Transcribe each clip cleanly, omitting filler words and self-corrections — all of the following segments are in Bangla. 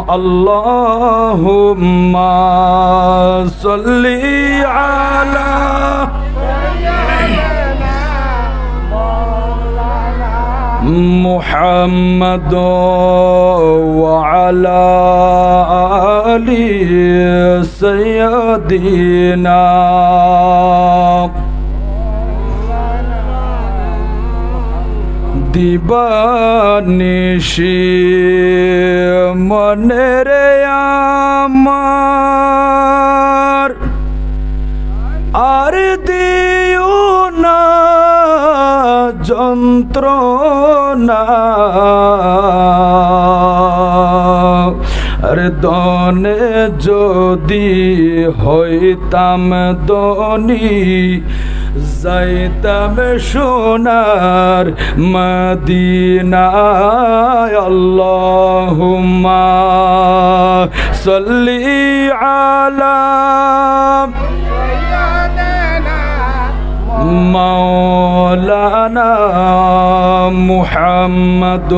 اللهم صل على محمد وعلى آل سيدنا দিবানিশি মনেরে আমার আর দিও না যন্ত্রণা আর দনে যদি হইতাম দনি যাইতাম সোনার মদিনায় আল্লাহুম্মা সাল্লি আলা মাওলানা মুহাম্মদ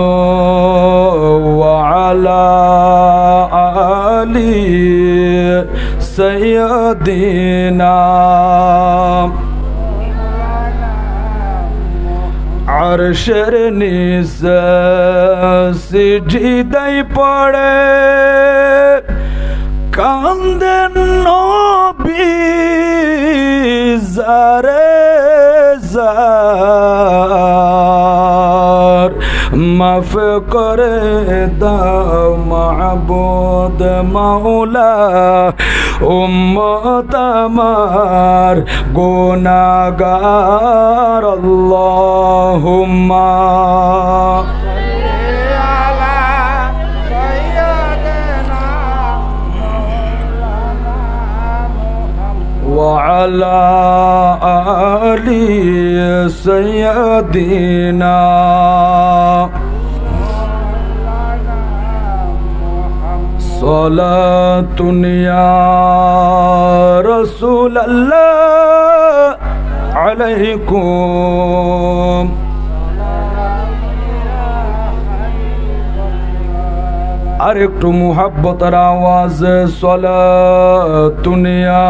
ওয়া আলা আলি সাইয়্যিদিনা আরশের নিচে সিজদাই পড়ে কান্দেন নবী জারে জার মাফ করে দাও মাবুদ মাওলা উম্মত আমার গুনাহগার আল্লাহুম্মা وعلى آل سيدنا صلاة يا رسول الله عليكم আর একটু মুহাব্বতের আওয়াজে সালাতুন ইয়া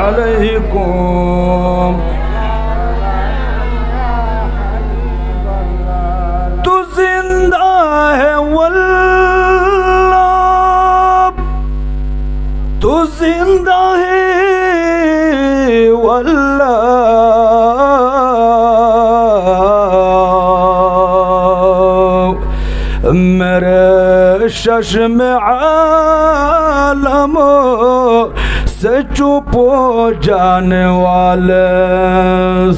আলাইকুম তু জিন্দা है वल्लाह तू जिंदा है वल्लाह मेरे चश्म आलमों से चुप हो जाने वाले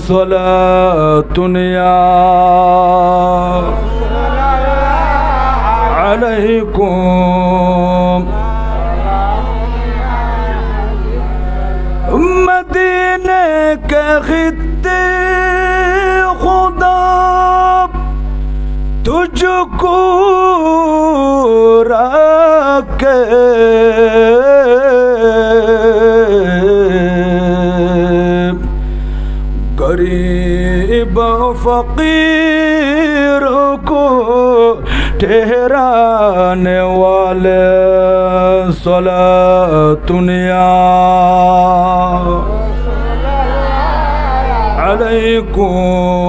सलातुन या अलैकुम मदीने के खित्ते खुदा तुझको रखे गरीब फकीर को ठहराने वाले सलातुन या अलैकुम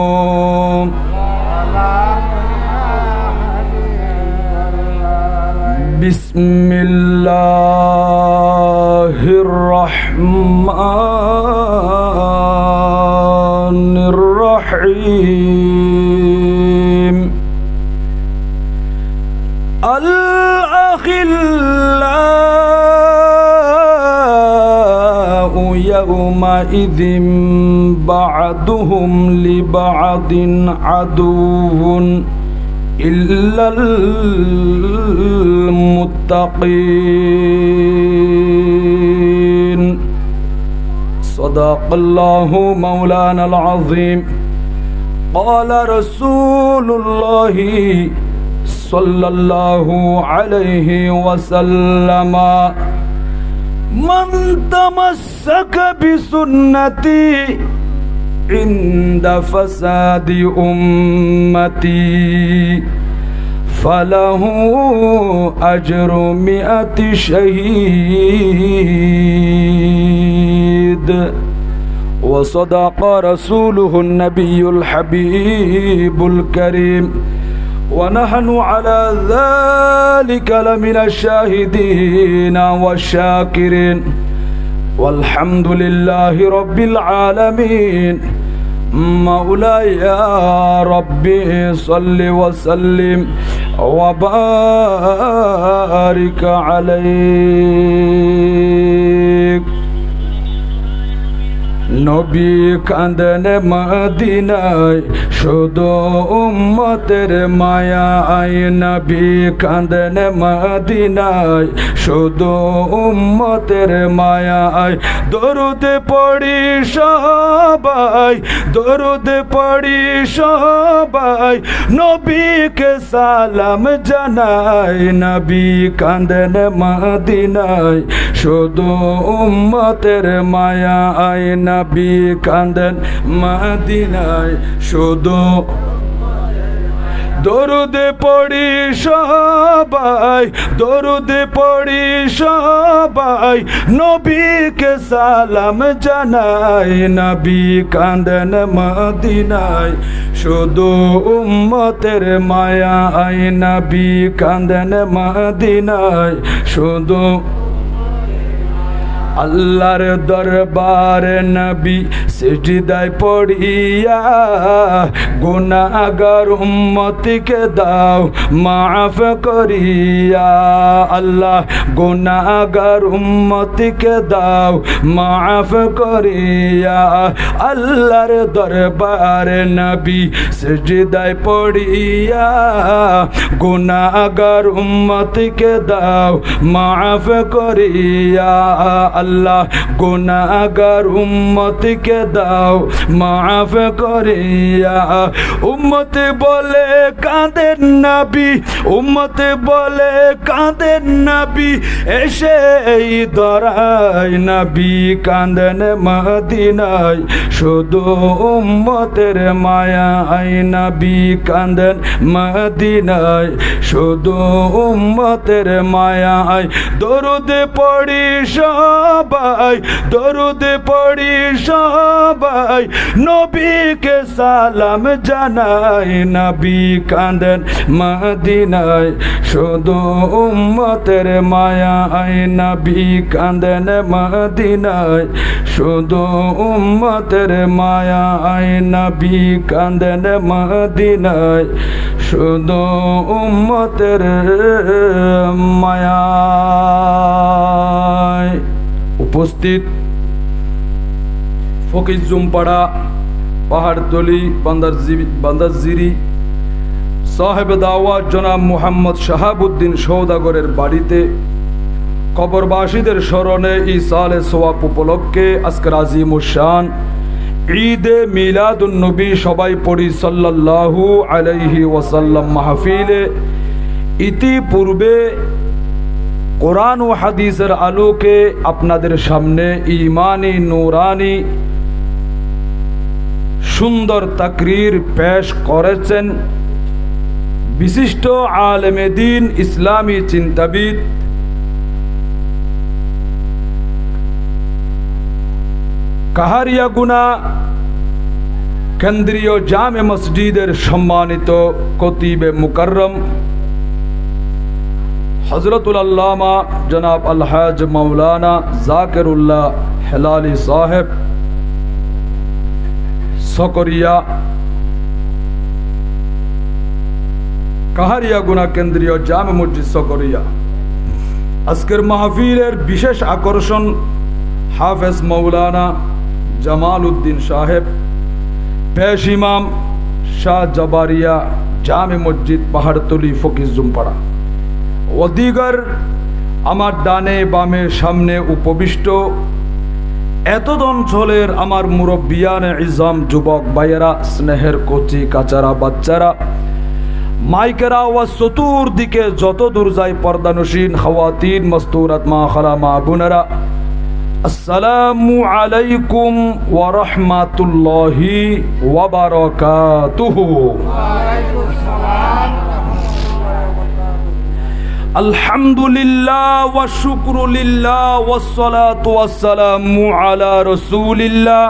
बिस्मिल्लाहिर्रहमानिर्रहीम الأخلاء يومئذ بعضهم لبعض عدو إلا المتقين صدق الله مولانا العظيم قال رسول الله صلى الله عليه وسلم من تمسك بسنتي عند فساد أمتي فله أجر 100 شهيد وصدق رسوله النبي الحبيب الكريم ونحن على ذلك لمن الشاهدين والشاكرين والحمد لله رب العالمين مولاي يا ربي صل وسلم وبارك عليك নবী কাঁদেন মদিনায় শুধু উম্মতের মায়ায় নবী কাঁদেন মদিনায় শুধু উম্মতের মায়ায় দরুদ পড়ি সবাই দরুদ পড়ি সবাই নবীকে সালাম জানাই নবী কাঁদেন মদিনায় শুধু উম্মতের মায়ায় নবী কাঁদেন মদিনায় শুধু দরুদ পড়ি সবাই দরুদ পড়ি সবাই নবীকে সালাম জানাই নবী কাঁদেন মদিনায় শুধু উম্মতের মায়ায় নবী কাঁদেন মদিনায় শুধু আল্লাহর দরবারে নবী সিজদায় পড়িয়া গুনাহগার উম্মতকে দাও মাফ করিয়া আল্লাহ গুনাহগার উম্মতকে দাও মাফ করিয়া আল্লাহর দরবারে নবী সিজদায় পড়িয়া গুনাহগার উম্মতকে দাও মাফ করিয়া আল্লাহ গুনাহগার উম্মতকে দাও মাফ করিয়া উম্মত বলে কাঁদেন নবী উম্মত বলে কাঁদেন নবী এসে এই দরাই নবী কাঁদেন মদিনায় শুধু উম্মতের মায়ায় নবী কাঁদেন মদিনায় শুধু উম্মতের মায়ায় দরুদ পড়ি সবাই দরুদ পড়ি সবাই নবীকে সালাম জানাই নবী কাঁদেন মদিনায় শুধু উম্মতের মায়ায় নবী কাঁদেন মদিনায় শুধু উম্মতের মায়ায় নবী কাঁদেন মদিনায় শুধু উম্মতের মায়ায় উপস্থিত ফকির জুমপাড়া পাহাড়তলি বান্দারজিরি সাহেব দাওয়াত জনাব মুহাম্মদ শাহাবুদ্দিন সওদাগরের বাড়িতে কবরবাসীদের স্মরণে ইসালে সোয়াব উপলক্ষে আজকের আজিমুশান ঈদে মিলাদুন নবী সবাই পড়ি সাল্লাল্লাহু আলাইহি ওয়াসাল্লাম মাহফিলে ইতিপূর্বে কোরআন ও হাদিসের আলোকে আপনাদের সামনে ঈমানি নূরানি সুন্দর তাকরীর পেশ করেছেন বিশিষ্ট আলেমে দ্বীন ইসলামী চিন্তাবিদ কাহারিয়াগুনা কেন্দ্রীয় জামে মসজিদের সম্মানিত খতিবে মুকাররম হযরতুল আল্লামা জনাব আলহাজ মাওলানা জাকিরুল্লাহ হেলালি সাহেব সকরিয়া কাহারিয়াগুনা কেন্দ্রীয় জামে মসজিদ সকরিয়া আজকের মাহফিলের বিশেষ আকর্ষণ হাফেজ মাওলানা জামাল উদ্দিন সাহেব পেশ ইমাম শাহ জবারিয়া জামে মসজিদ পাহাড়তলি ফকির জুমপাড়া অধিকার আমার ডানে বামে সামনে উপবিষ্ট এতদ অঞ্চলের আমার মুরব্বিয়ানে ইজাম যুবক ভাইয়েরা স্নেহের কচি কাচারা বাচ্চারা মাইকের আওয়াজ চতুর্দিকে যত দূর যায় পর্দানসীন খাওয়াতিন মস্তুরাত মা খালা মা বোনেরা আসসালামু আলাইকুম ওয়া রাহমাতুল্লাহি ওয়া বারাকাতুহু। আলহামদুলিল্লাহ ওয়া শুকরু লিল্লাহ ওয়াস সালাতু ওয়াস সালামু আলা রাসূলিল্লাহ।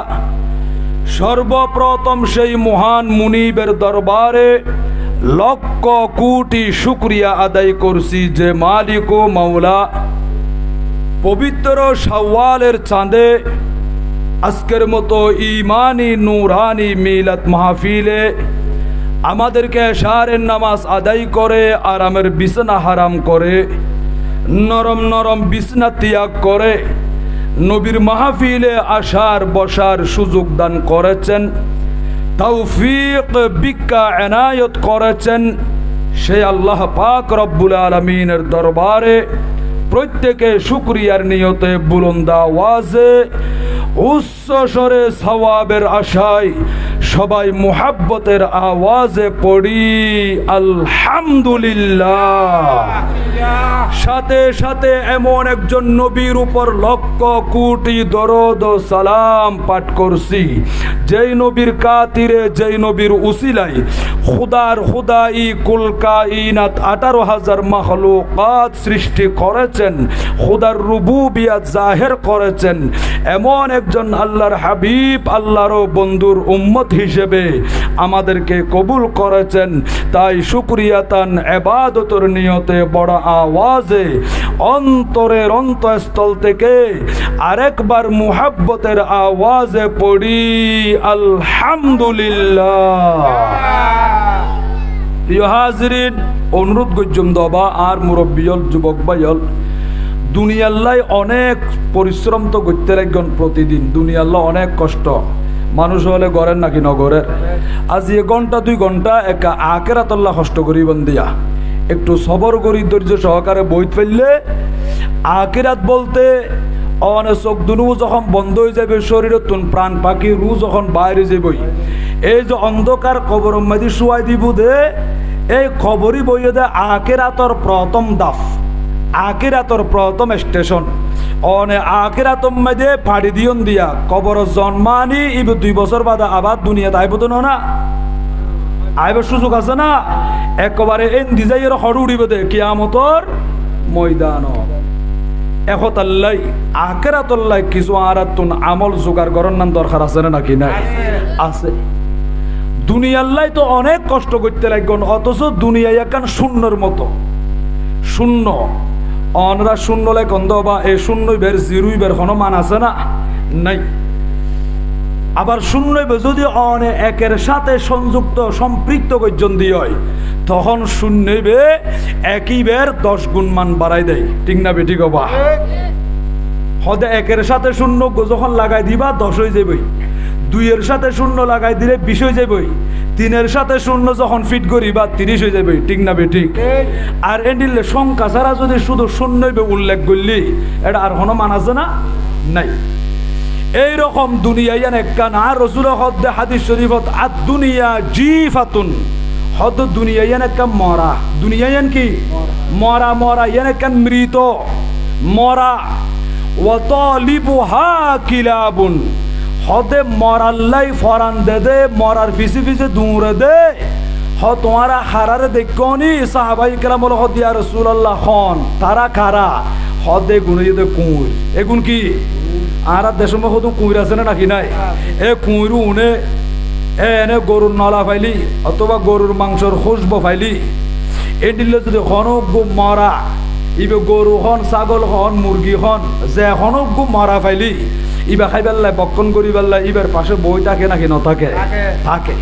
সর্বপ্রথম সেই মহান মুনিবের দরবারে লক্ষ কোটি শুকরিয়া আদায় করছি যে মালিক ও মাওলা পবিত্র শাওয়ালের চাঁদে আজকের মতো ইমানি নুরানি মিলাদ মাহফিলে আমাদেরকে এশারের নামাজ আদায় করে আরামের বিছানা হারাম করে নরম নরম বিছানা ত্যাগ করে নবীর মাহফিলে আসার বসার সুযোগ দান করেছেন, তৌফিক বিকা এনায়ত করেছেন। সেই আল্লাহ পাক রব্বুল আলামিনের দরবারে প্রত্যেকে শুকরিয়ার নিয়তে বুলন্দ আওয়াজে উচ্চ স্বরে সওয়াবের আশায় সবাই মুহাব্বতের আওয়াজে পড়ি আলহামদুলিল্লাহ। সাথে সাথে এমন একজন নবীর উপর লক্ষ কোটি দরুদ ও সালাম পাঠ করছি যেই নবীর কাতিরে যেই নবীর উসিলাই খুদার খুদাই কুল কায়নাত 18,000 মাখলুকাত সৃষ্টি করেছেন, খুদার রুবুবিয়াত জাহির করেছেন। এমন একজন আল্লাহর হাবিব আল্লাহর বন্ধুর উম্মত হিসেবে আমাদেরকে কবুল করেছেন। তাই শুকরিয়াতান ইবাদতের নিয়তে বড় আওয়াজে অন্তরের অন্তঃস্থল থেকে আরেকবার মুহাব্বতের আওয়াজে পড়ি আলহামদুলিল্লাহ। প্রিয় হাজিরিন, অনুরোধ করছুম দবা আর মুরব্বিয়ল যুবক ভাইয়ল, দুনিয়াল্লাই অনেক পরিশ্রম তো করতে লাগবেন প্রতিদিন। দুনিয়াল্লাহ অনেক কষ্ট, মানুষ হলে গড়ের নাকি নগরের। আজ 1 ঘন্টা 2 ঘন্টা একা আখেরাতল্লাহ কষ্ট করিবেন দিয়া একটু সবর করি ধৈর্য সহকারে বই ফেললে আখিরাত বলতে অনেক চোখ দুনু যখন বন্ধ হয়ে যাবে, শরীরের তুন প্রাণ পাখি রু যখন বাইরে যাবই, এই যে অন্ধকার কবর মাঝে শুয়াই দিব দে, এই খবরই বইয়ে দে আখিরাতর প্রথম দাফ, আখিরাতর প্রথম স্টেশন। অনে আখিরাতম মাঝে ফাড়ি দিয়ন দিয়া কবর জন্মানি ইবে 2 বছর বাদে আবার দুনিয়াতে আইব তো না আইবার সুযোগ আছে না। একেবারে এন্দি যাইয়ের হড় উড়িবে দে কিয়ামতর ময়দান। একতাল্লাই আখিরাতল্লাই কিছু আরাতুন আমল জোগাড় করার নাম দরকার আছে না নাকি নাই? আছে। দুনিয়াল্লাই তো অনেক কষ্ট করতে লাগবেন, অথচ দুনিয়া একান শূন্যর মতো শূন্য। অনরা শূন্য লাই গন্ধ বা এই শূন্যই বের জিরুই বের কোনো মান আছে না নাই। আবার শূন্যই যদি অনে একের সাথে সংযুক্ত সম্পৃক্ত পর্যন্ত দিয়ে হয় তখন শূন্যই বে একই বের 10 গুণ মান বাড়াই দেয়, ঠিক না বেঠিক হবা? হদে একের সাথে শূন্য যখন লাগাই দিবা 10 হয়ে যাবই, 2 এর সাথে শূন্য লাগাই দিলে 20 হয়ে যাবই, 3 এর সাথে শূন্য যখন ফিট করিবা 30 হয়ে যাবে, ঠিক না বেঠিক? আর এন্ডিলে সংখ্যা ছাড়া যদি শুধু শূন্যই উল্লেখ করলি এটা আর কোনো মান আছে না নাই। এইরকম দুনিয়ায়ান একখান আর রসুল হদ্দে হাদিস শরীফত আর দুনিয়া জিফাতুন হদ দুনিয়ায়ান একখান মরা। দুনিয়ায়ান কি মরা? মরা ইয়ান একখান মৃত মরা। ওয়া তালিবুহা কিলাবুন হদে মরাল্লাই ফরান দে দে মরার পিছে পিছে দৌড়ে দে। হ তোমারা হারারে দেখনি সাহাবাই কেরাম বল হদ ইয়া রাসূলুল্লাহ খন তারা খারা হদে গুনে দে কুঁর। এগুন কি আর দেশ মতো কুঁর আছে না নাকি নাই? এ কুঁরু উনে এনে গরুর নলা ফাইলি অথবা গরুর মাংসর খুশবো ফাইলি এ দিলে যদি হনক গো মরা ইবে গরু হন ছাগল হন মুরগি হন যে হনক গো মরা ফাইলি ইবা খাই পেল্লাই বক্ষণ করি পেল্লাই ইবার পাশে বই থাকে নাকি নথাকে? থাকে।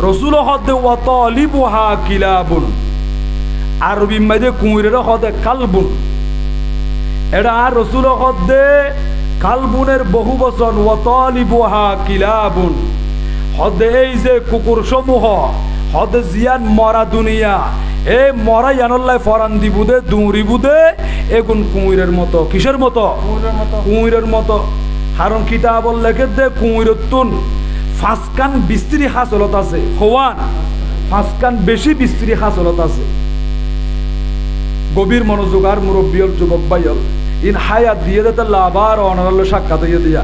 রসুল হদে ওয়াত লিবুহা কিলাবুন আরবি মাঝে কুঁড়ের হদে কালবুন। এটা আর রসুল হদে কালবুনের বহু বচন ওয়াত লিবুহা কিলাবুন হদে এই যে কুকুর সমূহ হদে জিয়ান মরা দুনিয়া এই মরা ইয়ানল্লাই ফরান দিবুদে দৌড়িবুদে এগুন কুঁড়ের মতো। কিসের মতো? কুঁড়ের মতো। কারণ কিতাবল লেখে দে কুঁড়ের তুন 5 কান বিস্ত্রি হাসলত আছে, হওয়ান 5 কান বেশি বিস্ত্রি হাসলত আছে। গভীর মনোযোগ আর মুরব্বিয়ল যুবক ভাইয়ল, ইন হায়াত দিয়ে দে তাহলে আবার অনারাল সাক্ষাৎ হইয়া দিয়া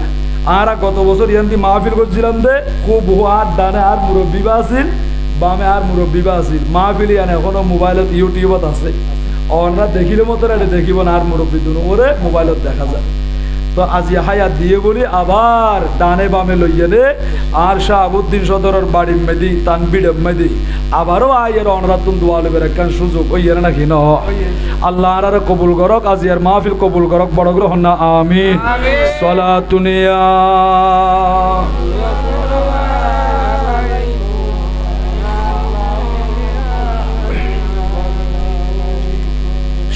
আর গত বছর ইয়ান্তি মাহফিল করছিলাম দে খুব আর ডানে আর মুরব্বী বা আছিল বামে আর মুরব্বী বা আছিল মাহফিল ইয়ান এখনো মোবাইলত ইউটিউবত আছে অনরা দেখিলে মতো এটা দেখিব না আর মুরব্বী দুনো ওরে মোবাইলত দেখা যায় তো আজি হায়াত দিয়ে বলি আবার ডানে বামে লইয়া দে আর শাহাবুদ্দিন সদরের বাড়ির মেদি তানবির মেদি আবারও আয়ের অনরাতুন দোয়া লবের একখান সুযোগ ওইয়ের নাকি ন আল্লাহ আর কবুল করক আজি আর মাহফিল কবুল করক বড় গ্রহণ না আমিন সালাতুনিয়া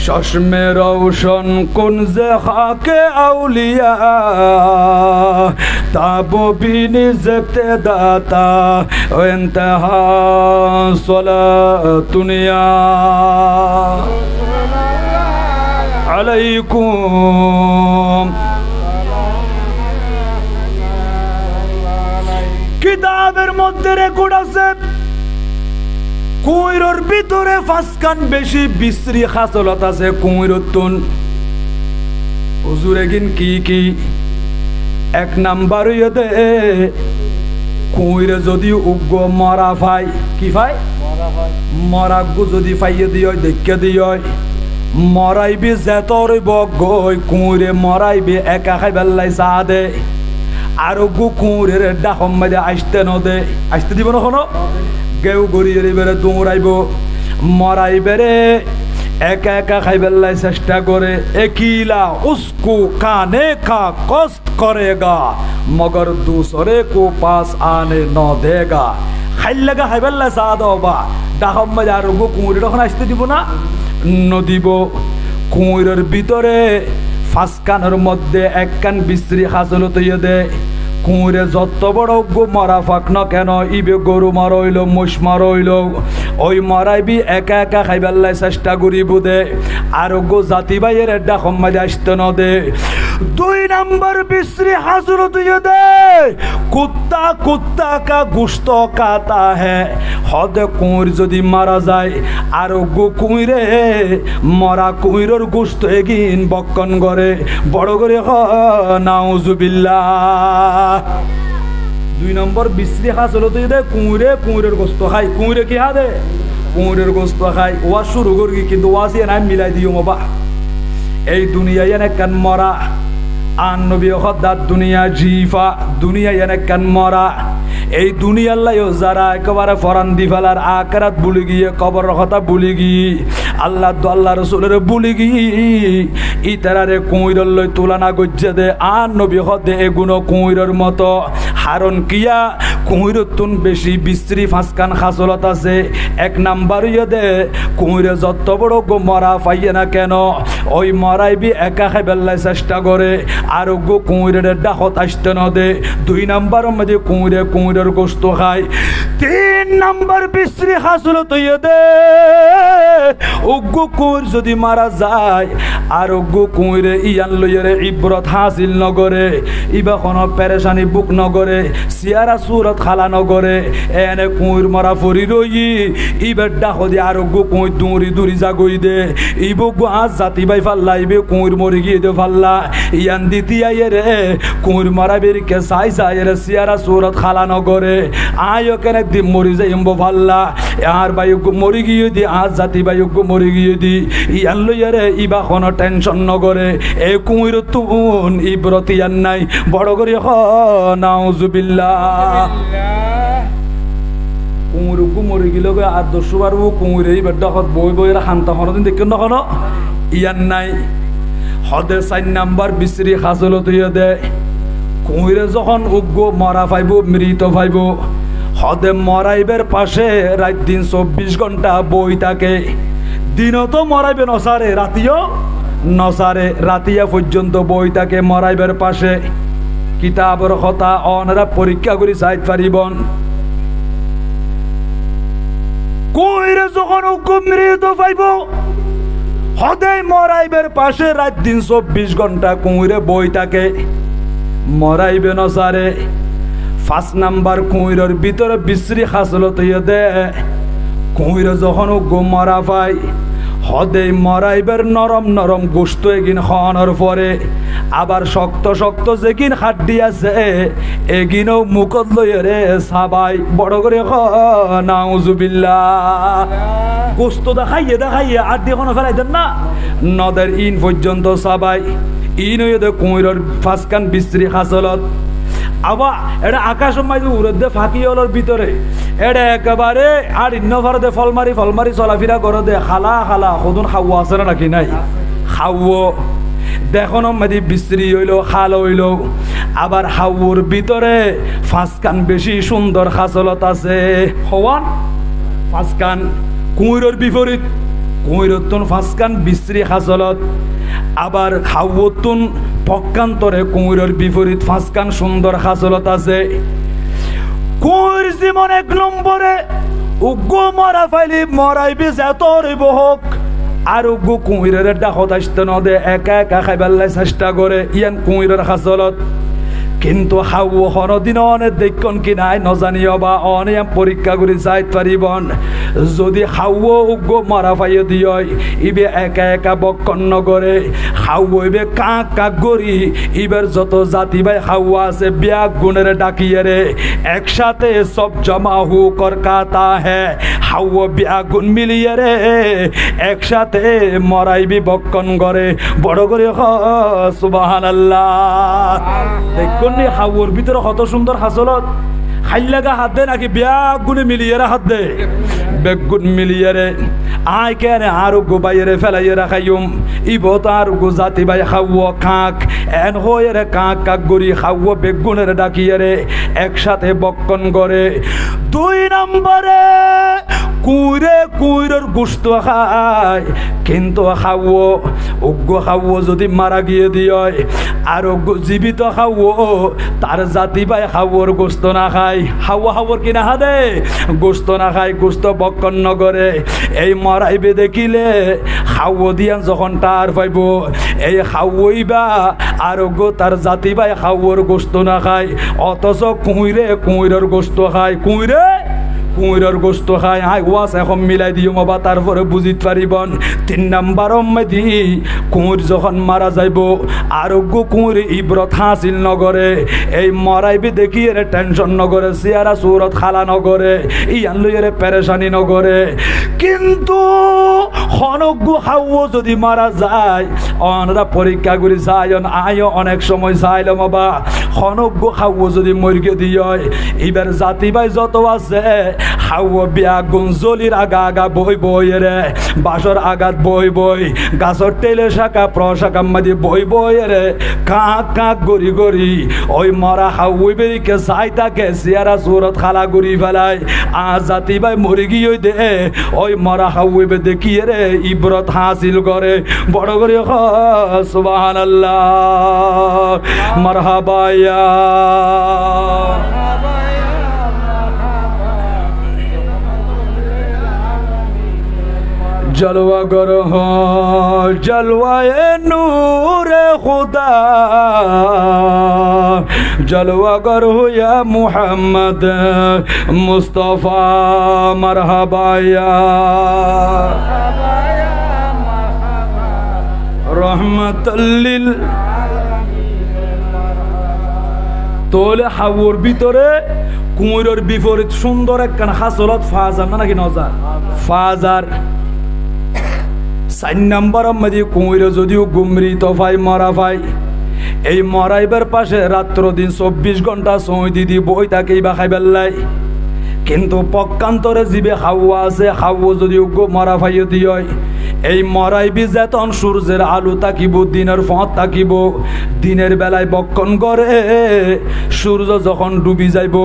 चश्मे रोशन कुंज़े खाके औलिया ताबो भी निज़्ज़त दाता इंतहा सलातुनिया अलैकुम किताबेर मध्य रेकर्ड आछे কুইরর ভিতরে ফাসকান বেশি বিশ্রী খাসলত আছে কুইরতুন হুজুরে গিন কি এক নাম্বার ইয়েতে কুইরে যদি উগ্র মরা ফাই কি ফাই মরাগু যদি ফাইয়ে দিয় দেখে দিয় মরাইবি যেতর বগই কুইরে মরাইবি একা খাই বেল্লাই চা দে আর গু কুইরের ডাকম মাঝে আসতে নদে আসতে দিব না কোনো কেউ গড়িয়ে বেড়ে দৌড়াইব মরাইবেরে একা একা খাইবেল্লাই চেষ্টা করে একিলা উসকু কানে কা কষ্ট করেগা মগর দুসরে কো পাস আনে ন দেগা খাইলাগা খাইবেল্লাই চা দবা ডাকম মাঝে আর গু কুঁড়ি তখন আসতে দিব না নদিব কুঁড়ের ভিতরে ফাঁসকানের মধ্যে এক কান বিশ্রী হাজলত ইয়ে দে কুঁড়ে যত বড় গো মরা ফাঁক না কেন ইবে গরু মারইল মোষ মারইল ওই মরাইবি একা একা খাইবেল্লাই চেষ্টা করিব দে আর গো জাতি ভাইয়ের এড্ডা সম্মাদে আসতে ন দে দুই নম্বর বিশ্রী হাজরত ইয়ে দে কুত্তা কুত্তা কা গুস্ত কাতা হে হদে কুঁড় যদি মারা যায় আর গো কুঁড়ে মরা কুঁড়ের গুস্ত এগিন বক্ষণ করে বড় করে হ নাউজুবিল্লাহ দুই নম্বর বিশ্রী হাজরত ইয়ে দে কুঁড়ের গোস্ত খাই কুঁড়ে কি হা দে কুঁড়ের গোস্ত খাই ওয়া শুরু করি কিন্তু ওয়াসি নাই মিলাই দিও মবা এই দুনিয়ায় এনে কান মরা আন নবী খদ্দাত দুনিয়া জিফা দুনিয়া এনে কান মরা এই দুনিয়ার লাইও যারা একেবারে ফরান দি ফেলার আখরাত ভুলে গিয়ে কবর কথা ভুলে গিয়ে আল্লাহ তো আল্লাহ রসুলের ভুলে গিয়ে ইতারারে কুঁইরর লই তুলনা গজ্জে দে আন নবী খদে এগুনো কুঁইরর মতো হারণ কিয়া কুঁইরতুন বেশি বিশ্রী ফাঁসকান খাসলত আছে এক নাম্বার ইয়ে দে কুঁইরে যত বড় গো মরা পাইয়ে না কেন ওই মরাইবি একা খাই বেল্লাই চেষ্টা করে আর গো কুঁইরের ডাকত আসতে ন দে দুই নাম্বার মধ্যে কুঁইরের গোস্ত খায় তিন নাম্বার বিশ্রী খাসলত ইয়ে দে উগ্গু কুঁইর যদি মারা যায় আর উগ্গু কুঁইরে ইয়ান লইয়ারে ইব্রত হাসিল নগরে ইবা কোনো পেরেশানি বুক নগরে সিয়ারা সুরত খালা নগরে এনে কুঁইর মরা ফরি রই ইবের ডাক দিয়ে আর উগ্গু কুঁইর দূরি জাগই দে ইবগু আজ জাতি বাই ফাল্লা ইবে কুঁইর মরি গিয়ে দে ফাল্লা ইয়ান দ্বিতীয় রে কুঁইর মারা বেরিকে সাই রে সিয়ারা সুরত খালা নগরে আয় কেন দি মরি যাই ফাল্লা আর বাই মরি গিয়ে দি আজ জাতি বাই মরি গিয়ে দি ইয়ান লইয়ারে ইবা কোনো টেনশন নগরে এ কুঁইর তুন ইব্রত ইয়ান নাই বড় করে হ নাউজুবিল্লাহ কুঁইর মরি গিল আর দশবার কুঁইরে এই বেডা হত বই বইয়ের শান্ত হনদিন দেখেন নখন ইয়ান নাই হদে 4 নাম্বার বিশ্রী খাজলত ইয়ে দে কুঁইরে যখন উগ্র মরা পাইব মৃত পাইব হদে মরাইবের পাশে রাত দিন 24 ঘন্টা বই থাকে দিনও তো মরাইবে নসারে রাতিও নসারে রাতিয়া পর্যন্ত বই থাকে মরাইবের পাশে কিতাবের কথা অনরা পরীক্ষা করে চাইতে পারিবন কুঁইরে যখন উগ্র মৃত পাইব হদে মরাইবের পাশে রাত দিন 24 ঘন্টা কুঁইরে বই থাকে মরাইবে নসারে 5 নাম্বার কুঁইরের ভিতরে বিশ্রী খাসলত ইয়ে দে কুঁইরে যখন গো মরা পাই হদে মরাইবের নরম নরম গোস্ত এগিন খাওয়ানোর পরে আবার শক্ত শক্ত যেগিন হাড্ডি আছে এগিনও মুখত লইয়ে রে সাবাই বড় করে নাউজুবিল্লাহ গোস্ত দেখাইয়ে আড্ডি এখনো ফেলাই দেন না নদের ইন পর্যন্ত সাবাই ইন হইয়ে দে কুঁইরর ফাঁসকান বিশ্রী হাসলত আবার এটা আকাশ মাইলে উড়ে ফাঁকি হলোর ভিতরে এটা একেবারে আর ইন্ন ভারতে ফলমারি চলাফেরা করে দে খালা সদুন খাওয়া আছে না নাকি নাই খাওয়ো দেখুন মাদি বিশ্রী হইল খাল হইল আবার হাওয়ার ভিতরে ফাঁসকান বেশি সুন্দর খাসলত আছে হওয়ান ফাঁসকান কুঁইরর বিপরীত কুঁইরতুন ফাঁসকান বিশ্রী খাসলত আবার খাওয়তুন পক্ষান্তরে কুঁইরর বিপরীত ফাঁসকান সুন্দর খাসলত আছে কুঁইর জীবন এক নম্বরে উগ্র মরা ফাইলি মরাইবি যেতর বহক আর উগ্র কুঁইরের ডাকত আসতে নদে একা একা খাইবার চেষ্টা করে ইয়ান কুঁইরের খাসলত কিন্তু হাওয়া হরদিন অনেক দেখুন কি নাই নজানিও বা অনেক পরীক্ষা করে যাইতে পারিবন যদি হাওয়া উগ্র মারা পাইয়ে দিয় ইবে একা একা বক্ষণ নগরে হাওয়া ইবে কাক কাক গড়ি ইবের যত জাতি ভাই হাওয়া আছে ব্যাগ গুণের ডাকিয়ে রে একসাথে সব জমা হু কর কাতা হ্যাঁ হাওয়া ব্যাগুন মিলিয়ে রে একসাথে মরাইবি বক্ষণ করে বড় করে সুবহানাল্লাহ দেখুন হাওয়ার ভিতরে কত সুন্দর হাসলত খাইলাগা হাত দে নাকি ব্যাগ গুনে মিলিয়ে হাত দে বেগুন মিলিয়ে রে আয় কেন আরো গো বাইরে ফেলাইয়ে রাখাইম ইবত আর গো জাতি ভাই খাওয়া কাক এন হয়ে রে কাক কাক গড়ি খাওয়া বেগুনের ডাকিয়ে রে একসাথে বক্ষণ করে দুই নম্বরে কুঁইরের গোস্ত খায় কিন্তু খাওয়া উগ্র খাওয়া যদি মারা গিয়ে দিয়ে আর জীবিত খাওয়া তার জাতি ভাই খাওয়ার গোস্ত না খায় হাওয়ার কিনা হাদে গোস্ত না খায় গোস্ত বক্ষণ নগরে এই মরাইবে দেখিলে খাওয়া দিয়া যখন তার পাইব এই খাওয়াইবা আর তার জাতি ভাই খাওয়ার গোস্ত না খায় অথচ কুঁইরের গোস্ত খায় কুঁইরের গোস্ত খায় আই ওয়াস এখন মিলাই দিও বাবা তারপরে বুঝিতে পারিবন তিন নাম্বার মেদি কুঁইর যখন মারা যাইব আরোগ্য কুঁইর ইব্রত হাসিল নগরে এই মরাইবি দেখিয়ে রে টেনশন নগরে সিয়ারা সুরত খালা নগরে ইয়ান লইয়ে পেরেশানি নগরে কিন্তু হনজ্ঞ হাওয়া যদি মারা যায় অনরা পরীক্ষা করে যায় আয় অনেক সময় যাইল বাবা হনজ্ঞ হাওয়া যদি মরিকে দিয়ে এবার জাতি ভাই যত আছে হাওয়া বিয়াগুন জলির আগা বই রে বাসর আগাত বই গাছর টেলে শাখা প্রশাখা মাদি বই রে কাক গড়ি ওই মরা হাওয়া বেরিকে চাই তাকে সিয়ারা সুরত খালা গড়ি ফেলায় জাতি ভাই মরি গিয়ে দে ওই মরা হাওয়া বে দেখিয়ে রে ইব্রত হাসিল করে বড় করে সুবহানাল্লাহ মারহাবা ইয়া जलवा गर हो जलवाए नूरे खुदा जलवा गर हो या मुहम्मद मुस्तफ़ा मरहबा या रहमतुल्लिल তোলে হাওয়ার ভিতরে কুঁইরের বিপরীত সুন্দর একখান হাসলত ফাজার না নাকি নজার ফাজার 4 নম্বর মধ্যে কুঁইর যদিও গুমরি তফাই মরা ভাই এই মরাইবার পাশে রাত্র দিন 24 ঘন্টা সময় দিদি বই তাকেই বা খাই বেল্লাই কিন্তু পক্ষান্তরে জীবে হাওয়া আছে হাওয়া যদি উগ্র মরা ভাইও দিয়ে এই মরাইবি যেতন সূর্যের আলো তাকিব দিনের ফত তাকিব দিনের বেলায় বক্ষণ করে সূর্য যখন ডুবি যাইব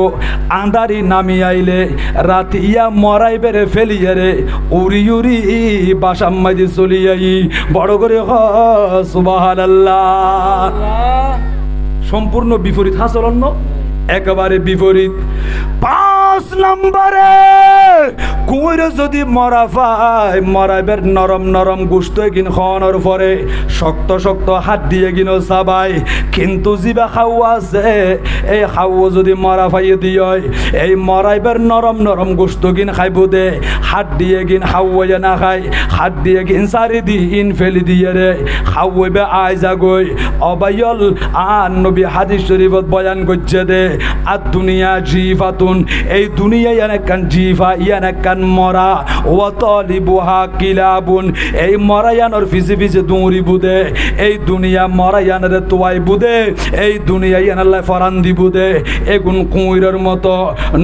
আন্ধারি নামি আইলে রাতি ইয়া মরাইবে ফেলিয়ে রে উড়ি বাসাম মাঝে চলিয়াই বড় করে সুবহানাল্লাহ সম্পূর্ণ বিপরীত হাসরণ্য একেবারে বিপরীত 5 10 নম্বরে কুইরে যদি মরা পায় মরাইবের নরম নরম গোস্ত কিন খাওয়ানোর পরে শক্ত শক্ত হাত দিয়ে কিন চাবাই কিন্তু জিবা খাওয়া আছে এই খাওয়া যদি মরা পাইয়ে দিয়ে এই মরাইবের নরম নরম গোস্ত কিন খাইব দে হাত দিয়ে কিন খাওয়াইয়া না খাই হাত দিয়ে কিন সারি দিন ফেলি দিয়ে রে খাওয়াইবে আয় যাগই অবায়ল আর নবী হাদিস শরীফত বয়ান করছে দে আর দুনিয়া জিফাতুন এই দুনিয়া ইয়ানেকান জিফা ইয়ানেকান মরা ও তলিবুহা কিলাবুন এই মরায়ানোর ফিসি ফিসি দৌড়ি বুদে এই দুনিয়া মরায়ানের তোয়াই বুদে এই দুনিয়া ইয়ানাল্লাহ ফরান দি বুদে এগুন কুইরের মতো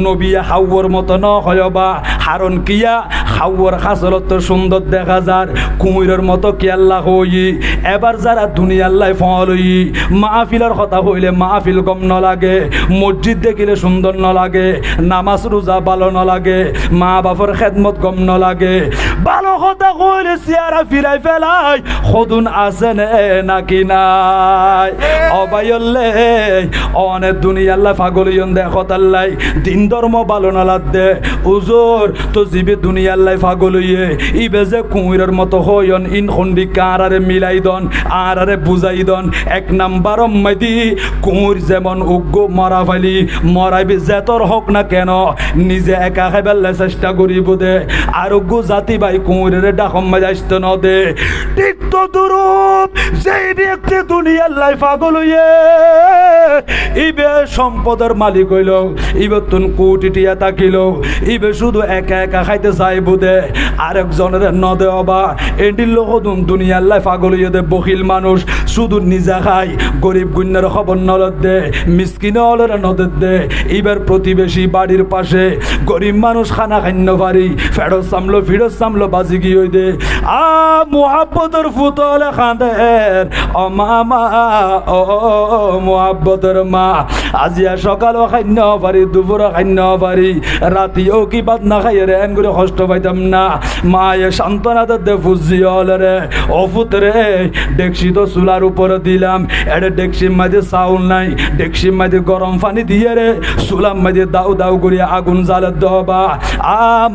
নবী হাওয়ার মতো ন হয়বা হারণ কিয়া হাওয়ার খাসলত সুন্দর দেখা যার কুইরের মতো কি আল্লাহ হই এবার যারা দুনিয়া আল্লাহ ফল হই মাহফিলের কথা হইলে মাহফিল কম ন লাগে মসজিদ দেখিলে সুন্দর ন লাগে নামাজ রোজা ভালো ন লাগে মা বাপর খেদমত কম ন লাগে ভালো কথা কইলে চেয়ারা ফিরাই ফেলাই সদুন আছে নে নাকি নাই অবায়লে অনেক দুনিয়া আল্লাহ পাগলিয়ন দেখত আল্লাহ দিন ধর্ম ভালো না লাগদে উজোর তো জিবে দুনিয়া আল্লাহ পাগলিয়ে ইবে যে কুইরের মতো হইন ইন খন্ডি কারারে মিলাই দন আরারে বুঝাই দন এক নাম্বার মাইদি কুইর যেমন উগ্গ মরা ফাইলি মরাইবি যেতর হোক না কেন নিজে একা খাইবেলে চেষ্টা করিব দে আরোগ্য জাতি ভাই কুঁড়ের ডাকম মাইতে ন দে ঠিক তো দুরূপ যেই ব্যক্তি দুনিয়ার লাই পাগল হইয়ে ইবে সম্পদের মালিক হইল ইবে তুন কোটি টিয়া তাকিল ইবে শুধু একা একা খাইতে চাইব দে আরেকজনের ন দে অবা এটির লোক দুনিয়ার লাই পাগল হইয়ে দে বকিল মানুষ শুধু নিজা খাই গরিব গুন্যের খবর নলত দে মিসকিন হলের নদের দে ইবার প্রতিবেশী বাড়ির পাশে গরিব মানুষ খানা খান্য পারি ফেরত সামলো বাজি কি হই দে মোহাব্বতের ফুতলে খাঁদের ও মামা ও মোহাব্বতের মা আজিয়া সকালও খান্য পারি দুপুরও খান্য পারি রাতিও কি বাদ না খাই রে এন করে কষ্ট পাইতাম না মায়ে সান্ত্বনা দে ফুজি হল রে ও ফুতরে ডেকসি তো চুলার উপরে দিলাম এটা ডেকসির মাঝে চাউল নাই ডেকসির মাঝে গরম পানি দিয়ে রে চুলার মাঝে দাউ দাউ করিয়া আগুন জ্বালে দবা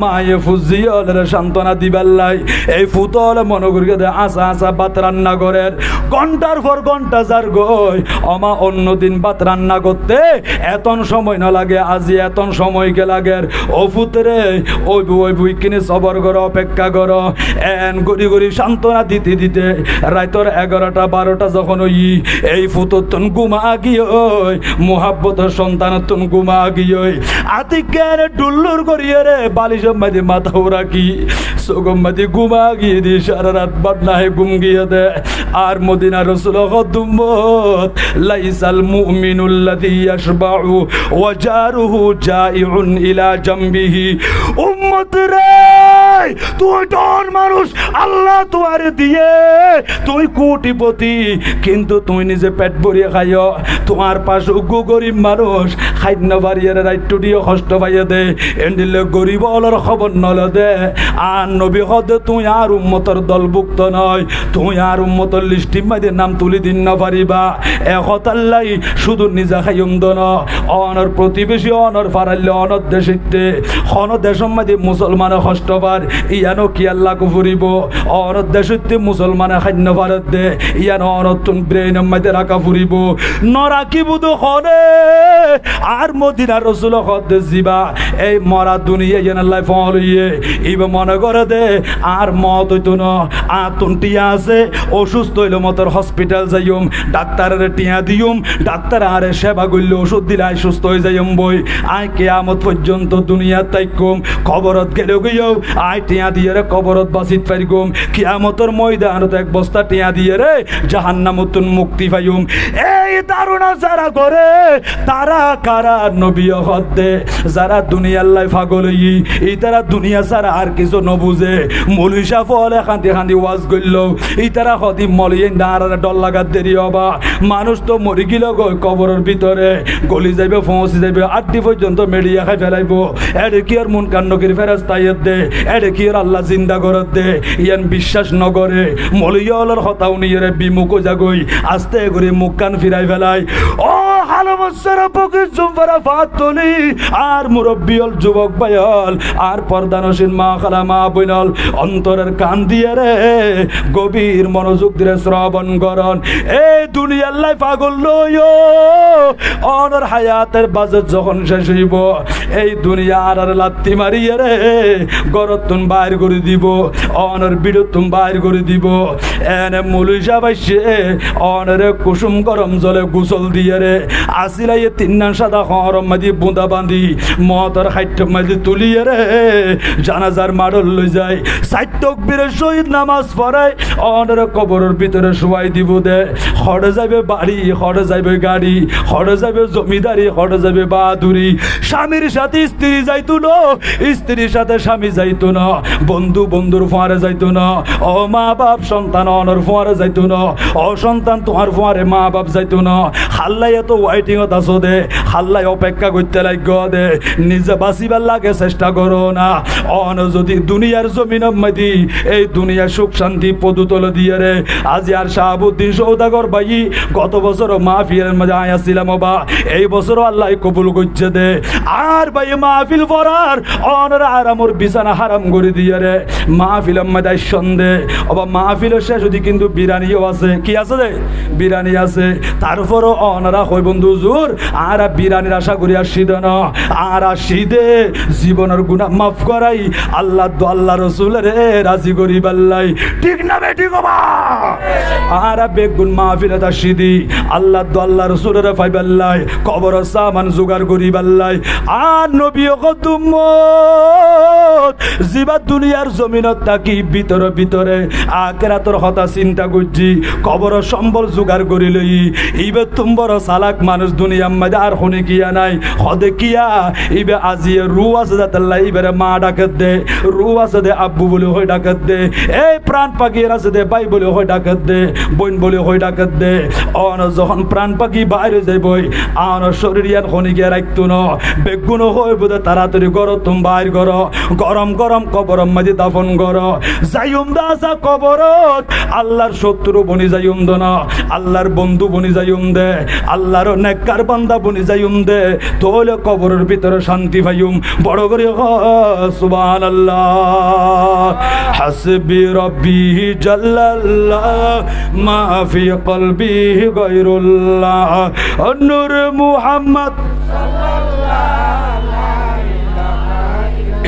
মায়ে ফুজি হল রে সান্ত্বনা দিবাল্লাই এই ফুতল মনে করি আসা আসা ভাত রান্না করেন ঘন্টার পর ঘন্টা যার গই অমা অন্যদিন ভাত রান্না করতে এতন সময় না লাগে আজি এতন সময় কে লাগে ও ফুতরে ওই বুই কিনে সবর করো অপেক্ষা করো এন গড়ি গড়ি সান্ত্বনা দিতে দিতে রাইতর 11টা 12টা যখন ওই এই ফুততন গুমা গিয়ে মোহাব্বতের সন্তানতন গুমা গিয়ে আতিকের ডুল্লুর করিয়ে রে বালিশ মাঝে মাথা রাখি সোগম মাঝে গুমা গিয়ে দি সারা রাত বাদনাহে গুম গিয়ে দে আর মদিনা রসুল দুম্মত লাইসাল মুমিনুল্লাযী ইয়াশবাউ ওয়া জারুহু জাইউন ইলা জামবিহি উম্মত রে তুই ডন মানুষ আল্লাহ তোয়ারে দিয়ে তুই কোটিপতি কিন্তু তুই নিজে পেট ভরিয়ে খাইও তোমার পাশে গরিব মানুষ খাদ্য বাড়িয়ে রাইটু দিয়ে কষ্ট পাইয়ে দে এন্ডিলে গরিব অলর খবর নলে দে আর নবী হদে তুই আর উম্মতর দলভুক্ত নয় তুই আর উম্মতর লিস্টি মাঝে নাম তুলি দিন না পারিবা একতাল্লাই শুধু নিজা খাইম দন অনর প্রতিবেশী অনর ফারাইলে অনর দেশিতে হন দেশম মাঝে মুসলমানে কষ্ট পার ইয়ানো কি আল্লাহ ফুরিব অনর দেশিতে মুসলমানে খাদ্য ভারত দে ইয়ান অনতুন ব্রেন মাঝে রাখা ফুরিব নরাকি বুধ হনে আর মদিনা রসুল হদে জিবা এই মরা দুনিয়া যেন আল্লাহ ফল ইয়ে ইবে মনে করে দে আর মত হইতো না আর তুন টিয়া আছে অসুস্থ হইল মতর হসপিটাল যাইম ডাক্তারের টিয়া দিম ডাক্তার আরে সেবা করলে ওষুধ দিলে আয় সুস্থ হয়ে যাইম বই আয় কেয়ামত পর্যন্ত দুনিয়ার তাইকম খবরত গেলে গিয়েও আয় টিয়া দিয়ে রে কবরত বাঁচিত পারিগম কেয়ামতর ময়দানত এক বস্তা টিয়া দিয়ে রে জাহান্নামতুন মুক্তি পাইম এই দারুণা যারা করে তারা কারা নবী হদে যারা দুনিয়ার লাই পাগল এই তারা দুনিয়া ছাড়া আর কিছু নবুঝে মলিশা ফলে খান্তি খান্তি ওয়াজ করল এই তারা হদি মলিয়ে দাঁড়ারে ডর লাগার দেরি হবা মানুষ তো মরি গিল গই কবরের ভিতরে গলি যাইবে পৌঁছে যাইবে আড্ডি পর্যন্ত মেডিয়া খাই ফেলাইব এডে কি আর মন কান্ন করে ফেরাস্তাইয়ের দে এডে কি আর আল্লাহ জিন্দা করত দে ইয়ান বিশ্বাস নগরে মলিয়া হলার হতাও নিয়ে বিমুখ জাগই আস্তে করে মুখ কান ফিরা ফিরাই ফেলাই। ও হালমসারা পকের জুম্বারা ফাতলি আর মুরব্বিয়ল যুবক ভাইয়ল আর পর্দানসীন মা খালা মা বইনল অন্তরের কান দিয়ে রে গভীর মনোযোগ দিয়ে শ্রবণ করন। এই দুনিয়ার লাই পাগল লইও অনর হায়াতের বাজেট যখন শেষ হইব এই দুনিয়া আর লাত্তি মারিয়ে রে গরত তুম বাইর করে দিব, অনর বিড়ত তুম বাইর করে দিব। এনে মুলুই সাবাইছে অনরে কুসুম গরম জলে গোসল দিয়ে রে আসিলাইয়ে তিন্নান সাদা হরম মাদি বুঁদা বাঁধি মতর খাইট মাদি তুলিয়ে রে জানাজার মাডল লই যায়। সাইট তকবীরের শহীদ নামাজ পড়ায় অনরে কবরের ভিতরে শুয়াই দিব দে। হড়ে যাবে বাড়ি, হড়ে যাবে গাড়ি, হড়ে যাবে জমিদারি, হড়ে যাবে বাহাদুরি। স্বামীর সাথে স্ত্রী যাইতো না, স্ত্রীর সাথে স্বামী যাইতো না, বন্ধু বন্ধুর ফোয়ারে যাইতো না, ও মা বাপ সন্তান অনর ফোয়ারে যাইতো না, ও সন্তান তোমার ফোয়ারে মা বাপ যাইতো না। হাল্লাই এত ওয়াইটিংত আছো দে, হাল্লাই অপেক্ষা করতে লাগ দে, নিজে বাঁচিবার লাগে চেষ্টা করো না। অন যদি দুনিয়ার জমিন মাদি এই দুনিয়ার সুখ শান্তি পদুতল দিয়ে রে আজি আর শাহাবুদ্দিন সৌদাগর ভাই গত বছর মাহফিলের মধ্যে আয়াছিলাম বা এই বছর আল্লাহ কবুল করছে দে। আর ভাই মাহফিল পড়ার অনর আরামর বিছানা হারাম করে দিয়ে রে মাহফিলের মধ্যে সন্ধে অবা মাহফিলের শেষ যদি কিন্তু বিরিয়ানিও আছে, কি আছে রে বিরিয়ানি আছে। তারপরও অনারা হই বন্ধু জোর আর বিরিয়ানির আশা করি আসি না আর আসি দে জীবনের গুনাহ মাফ করাই আল্লাহ দো আল্লাহ রসুলের রাজি করি বাল্লাই, ঠিক না বেটি গোবা আর বেগুন মাহফিলে আসি দি আল্লাহ দো আল্লাহ রসুলের ফাই বাল্লাই কবর সামান জোগাড় করি বাল্লাই। আর নবী উম্মত জিবা দুনিয়ার জমিনত থাকি ভিতরে ভিতরে আখিরাতের কথা চিন্তা করছি কবর সম্বল জোগাড় করি লই। এইবার তুম বড় চালাক মানুষ দুনিয়ার মধ্যে আর শুনে কিয়া নাই হদে কিয়া এইবার আজিয়ে রু আছে যাতাল্লাহ এইবারে মা ডাকাত দে, রু আছে দে আব্বু বলে হয়ে ডাকাত দে, এই প্রাণ পাখির আছে দে ভাই বলে হয়ে ডাকাত দে, বোন বলে হয়ে ডাকাত দে। অন যখন প্রাণ পাখি বাইরে যাইবই আন শরীর ইয়ান খনি গিয়ে রাখতো না বেগুন হয়ে বোধে তাড়াতাড়ি করো তুম বাইর করো গরম গরম কবরম মাঝে দাফন করো যাইম দাসা কবরত আল্লাহর শত্রু বনি যাইম দো না আল্লাহর বন্ধু বনি যাইম দে আল্লাহর নেককার বান্দা বনি যাইম দে তোলে কবরের ভিতরে শান্তি পাইম। বড় করে সুবহানাল্লাহ হাসবি রব্বি জাল্লাল্লাহ মা ফি কলবি গায়রুল্লাহ নূর মুহাম্মদ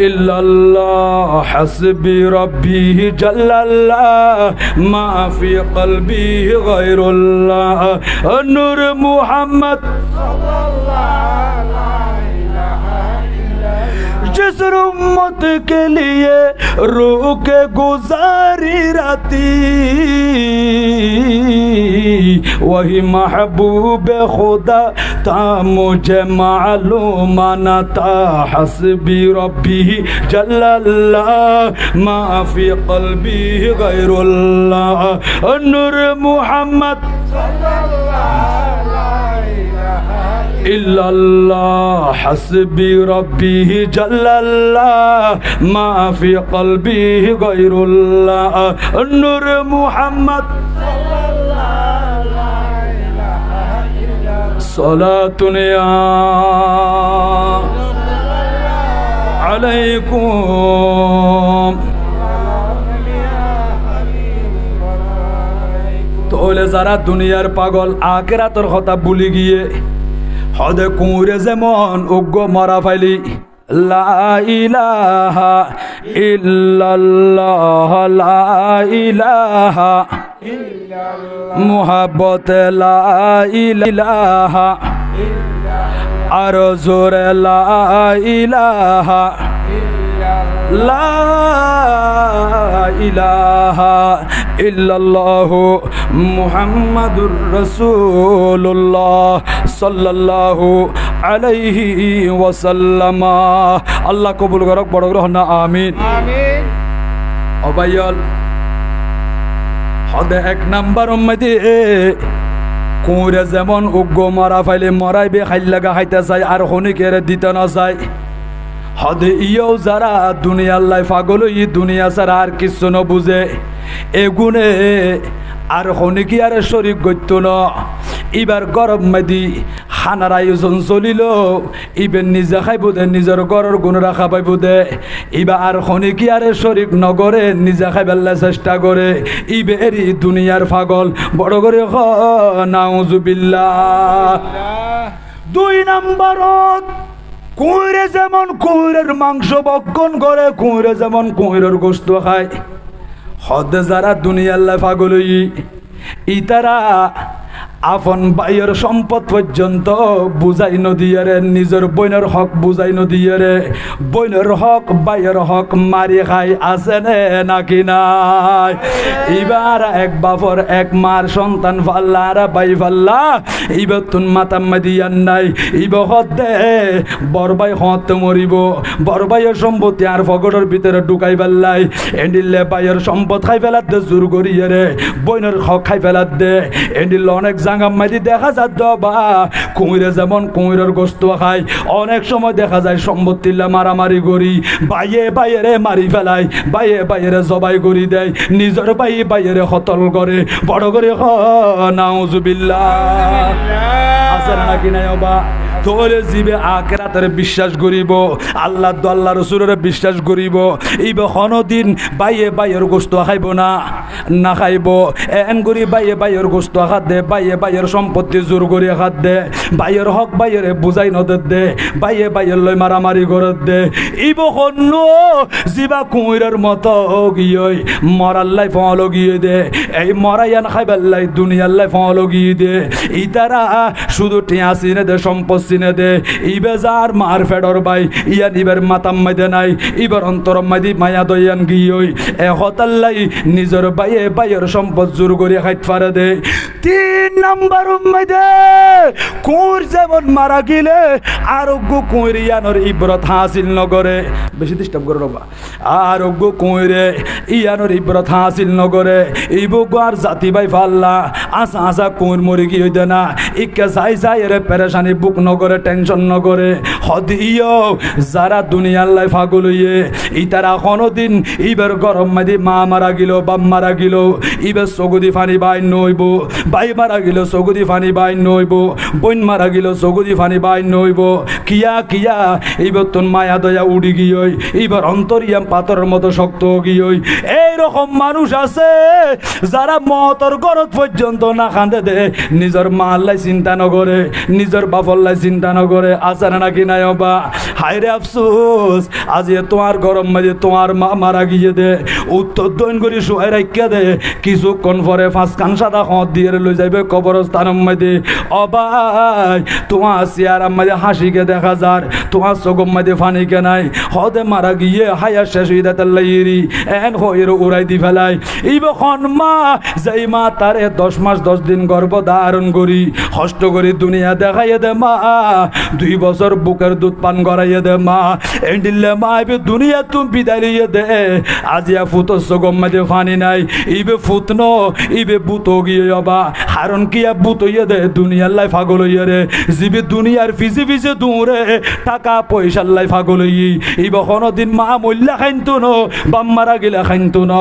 ইল্লাল্লাহ হাসবি রব্বি জাল্লাল্লাহ মা ফি কলবি গায়রুল্লাহ নূর মুহাম্মদ जिस उम्मत के लिए रूह के गुजारी राती वही महबूब खुदा था मुझे मालूम न था हस्बी रब्बी जल्लल्लाह मा फी क़ल्बी गैरुल्लाह नूर मुहम्मद इल्लल्लाह हस्बी रब्बी जल्लल्लाह मा फी क़ल्बी गैरुल्लाह नूर मुहम्मद सलातुन या अलैकुम। তোলে যারা দুনিয়ার পাগল আখিরাতের কথা ভুলে গিয়ে হদে কুঁড়ে যেমন উগ্র মারা ফাইলি লা ইলাহা ইল্লাল্লাহ লা ইলাহা মুহাব্বত লা ইলাহা আর জোরে লা ইলাহা লা ইলাহা ইল্লাল্লাহু মুহাম্মাদুর রাসূলুল্লাহ সাল্লাল্লাহু আলাইহি ওয়াসাল্লাম। আল্লাহ কবুল করক, বড় গ্রহণ না আমিন আমিন। অবাইল হদে এক নাম্বার উম্মতি কুঁড়ে যেমন উগ্র মারা ফাইলে মরাইবে খাইল লাগা খাইতে চাই আর হনিকের দিতে না চাই হদে ইয়েও যারা দুনিয়ার লাই পাগল ই দুনিয়া ছাড়া আর কিছু ন বুঝে এগুনে আর হনিকি আর শরীক গত্য ন এবার গরম মেদি খানার আয়োজন চলিল ইবে নিজে খাইব দে নিজের ঘরের গুণ রাখা পাইব দে ইবা আর খনিকি আরে শরিক নগরে নিজে খাইবার চেষ্টা করে ইবে এরি দুনিয়ার পাগল বড় করে নাউজুবিল্লাহ। 2 নম্বরত কুঁড়ে যেমন কুঁড়ের মাংস ভক্ষণ করে কুঁড়ে যেমন কুঁড়ের গোস্ত খায় হদে যারা দুনিয়াল্লাহ পাগল ইতারা আপন বাইয়ের সম্পদ পর্যন্ত বুঝাই নদিয়ারে নিজের বইনের হক বুঝাই নদিয়ারে বইনের হক বাইয়ের হক মারি খাই আছে নে নাকি নাই। এবার এক বাপর এক মার সন্তান ফাল্লা আর বাই ফাল্লা এবার তুন মাতা মাদিয়ান নাই ইব হদে বরবাই হতে মরিব বরবাইয়ের সম্পত্তি আর ফগটের ভিতরে ঢুকাই ফেললাই এন্ডিলে বাইয়ের সম্পদ খাই ফেলাত দে জোর করিয়ে রে বইনের হক খাই ফেলাত দে এন্ডিল অনেক জাঙ্গা মাইদি দেখা যায় বা কুঁড়ে যেমন কুঁড়ের গোস্ত খায় অনেক সময় দেখা যায় সম্পত্তিলা মারামারি করি বাইয়ে বাইরে মারি ফেলাই বাইয়ে বাইরে জবাই করি দেয় নিজের বাইরে হতল করে বড় করে নাউজুবিল্লাহ আছে নাকি নাই বা তোরে জীবে আখিরাতের বিশ্বাস করিব আল্লাহ আল্লাহ রাসূলের বিশ্বাস করিব ইবে কোনদিন বাইয়ে বাইয়ের গোস্ত খাইব না না খাইব এন করি বাইয়ে বাইয়ের গোস্ত খাত দে বাইয়ে বাইয়ের সম্পত্তি জোর করে খাত দে বাইয়ের হক বাইয়ের বুঝাই নদে দে বাইয়ে বাইয়ের লই মারামারি করে দে ইব হন্য জিবা কুঁইরের মতো গিয়ে মরাল্লাই ফল গিয়ে দে এই মরাইয়ান খাইবাল্লাই দুনিয়াল্লাই ফল গিয়ে দে ইতারা শুধু টিয়া সিনে দে সম্পদ সিনে দে ইবে যার মার ফেডর বাই ইয়ান ইবার মাতাম মাইদে নাই ইবার অন্তর মাইদি মায়া দয়ান গিয়ে এ হতাল্লাই নিজের বাইয়ে বাইয়ের সম্পদ জোর করে খাইত পারে দে। 3 নম্বর উম্মাইদে কুঁর যেমন মারা গেলে আরোগ্য কুঁরিয়ানোর ইব্রত হাসিল নগরে বেশি ডিস্টার্ব করে রবা আরোগ্য কুঁরে ইয়ানোর ইব্রত হাসিল নগরে ইবুক আর জাতি বাই ফাল্লা আসা আসা কুঁর মরি কি হইতে না ইকে চাই চাই রে পেরেশানি বুক নগরে টেনশন নগরে হদিও যারা দুনিয়াল্লাই ফাগুল হইয়ে ইতারা কোনোদিন ইবের গরম মাদি মা মারা গেল বাপ মারা গেল ইবের চগুদি ফানি বাই নইব বাই মারা গেল চগুদি ফানি বাই নইব বইন মারা গেল চগুদি ফানি বাই নইব কিয়া কিয়া ইবার তোর মায়া দয়া উড়ি গিয়ে এবার অন্তরিয়াম পাথরের মতো শক্ত গিয়ে এইরকম মানুষ আছে যারা মহতর গরত পর্যন্ত না কান্দে দে নিজের মা আল্লাহ চিন্তা নগরে নিজের বাপ আল্লাহ চিন্তা নগরে আছে না নাকি নাই বা হায়রে আফসোস আজ তোমার গরম মাঝে তোমার মা মারা গিয়ে দে উত্তর দৈন করি শুয়াই রাখিয়া দে কিছুক্ষণ পরে 5 কান সাদা হদ দিয়ে লই যাইবে কবরস্থান মাঝে অবাই তোমার চেয়ার মাঝে হাসিকে দেখা যার তোমার চোখম মাঝে ফানিকে নাই হদে মারা গিয়ে হায়া শেষ হয়ে দেয় এন হইর উড়াই দি ফেলাই ইবখন মা যেই মা তারে 10 মাস 10 দিন গর্ভ ধারণ করি কষ্ট করি দুনিয়া দেখাইয়ে দে মা 2 বছর বুকের দুধ পান করাইয়ে দে মা এন্ডিলে মা ইবে দুনিয়া তুমি বিদায় লিয়ে দে আজিয়া ফুতো চোখম মাঝে ফানি নাই ইবে ফুতনো ইবে বুতো গিয়ে অবা হারণ কিয়া বুত হইয়ে দে দুনিয়ার লাই ফাগল হইয়ে রে জিবে দুনিয়ার ফিজে ফিজে দূরে টাকা পয়সার লাই ফাগল হই ইবে কোনদিন মা মল্লা খাইতো ন বাম মারা গেলে খাইতো ন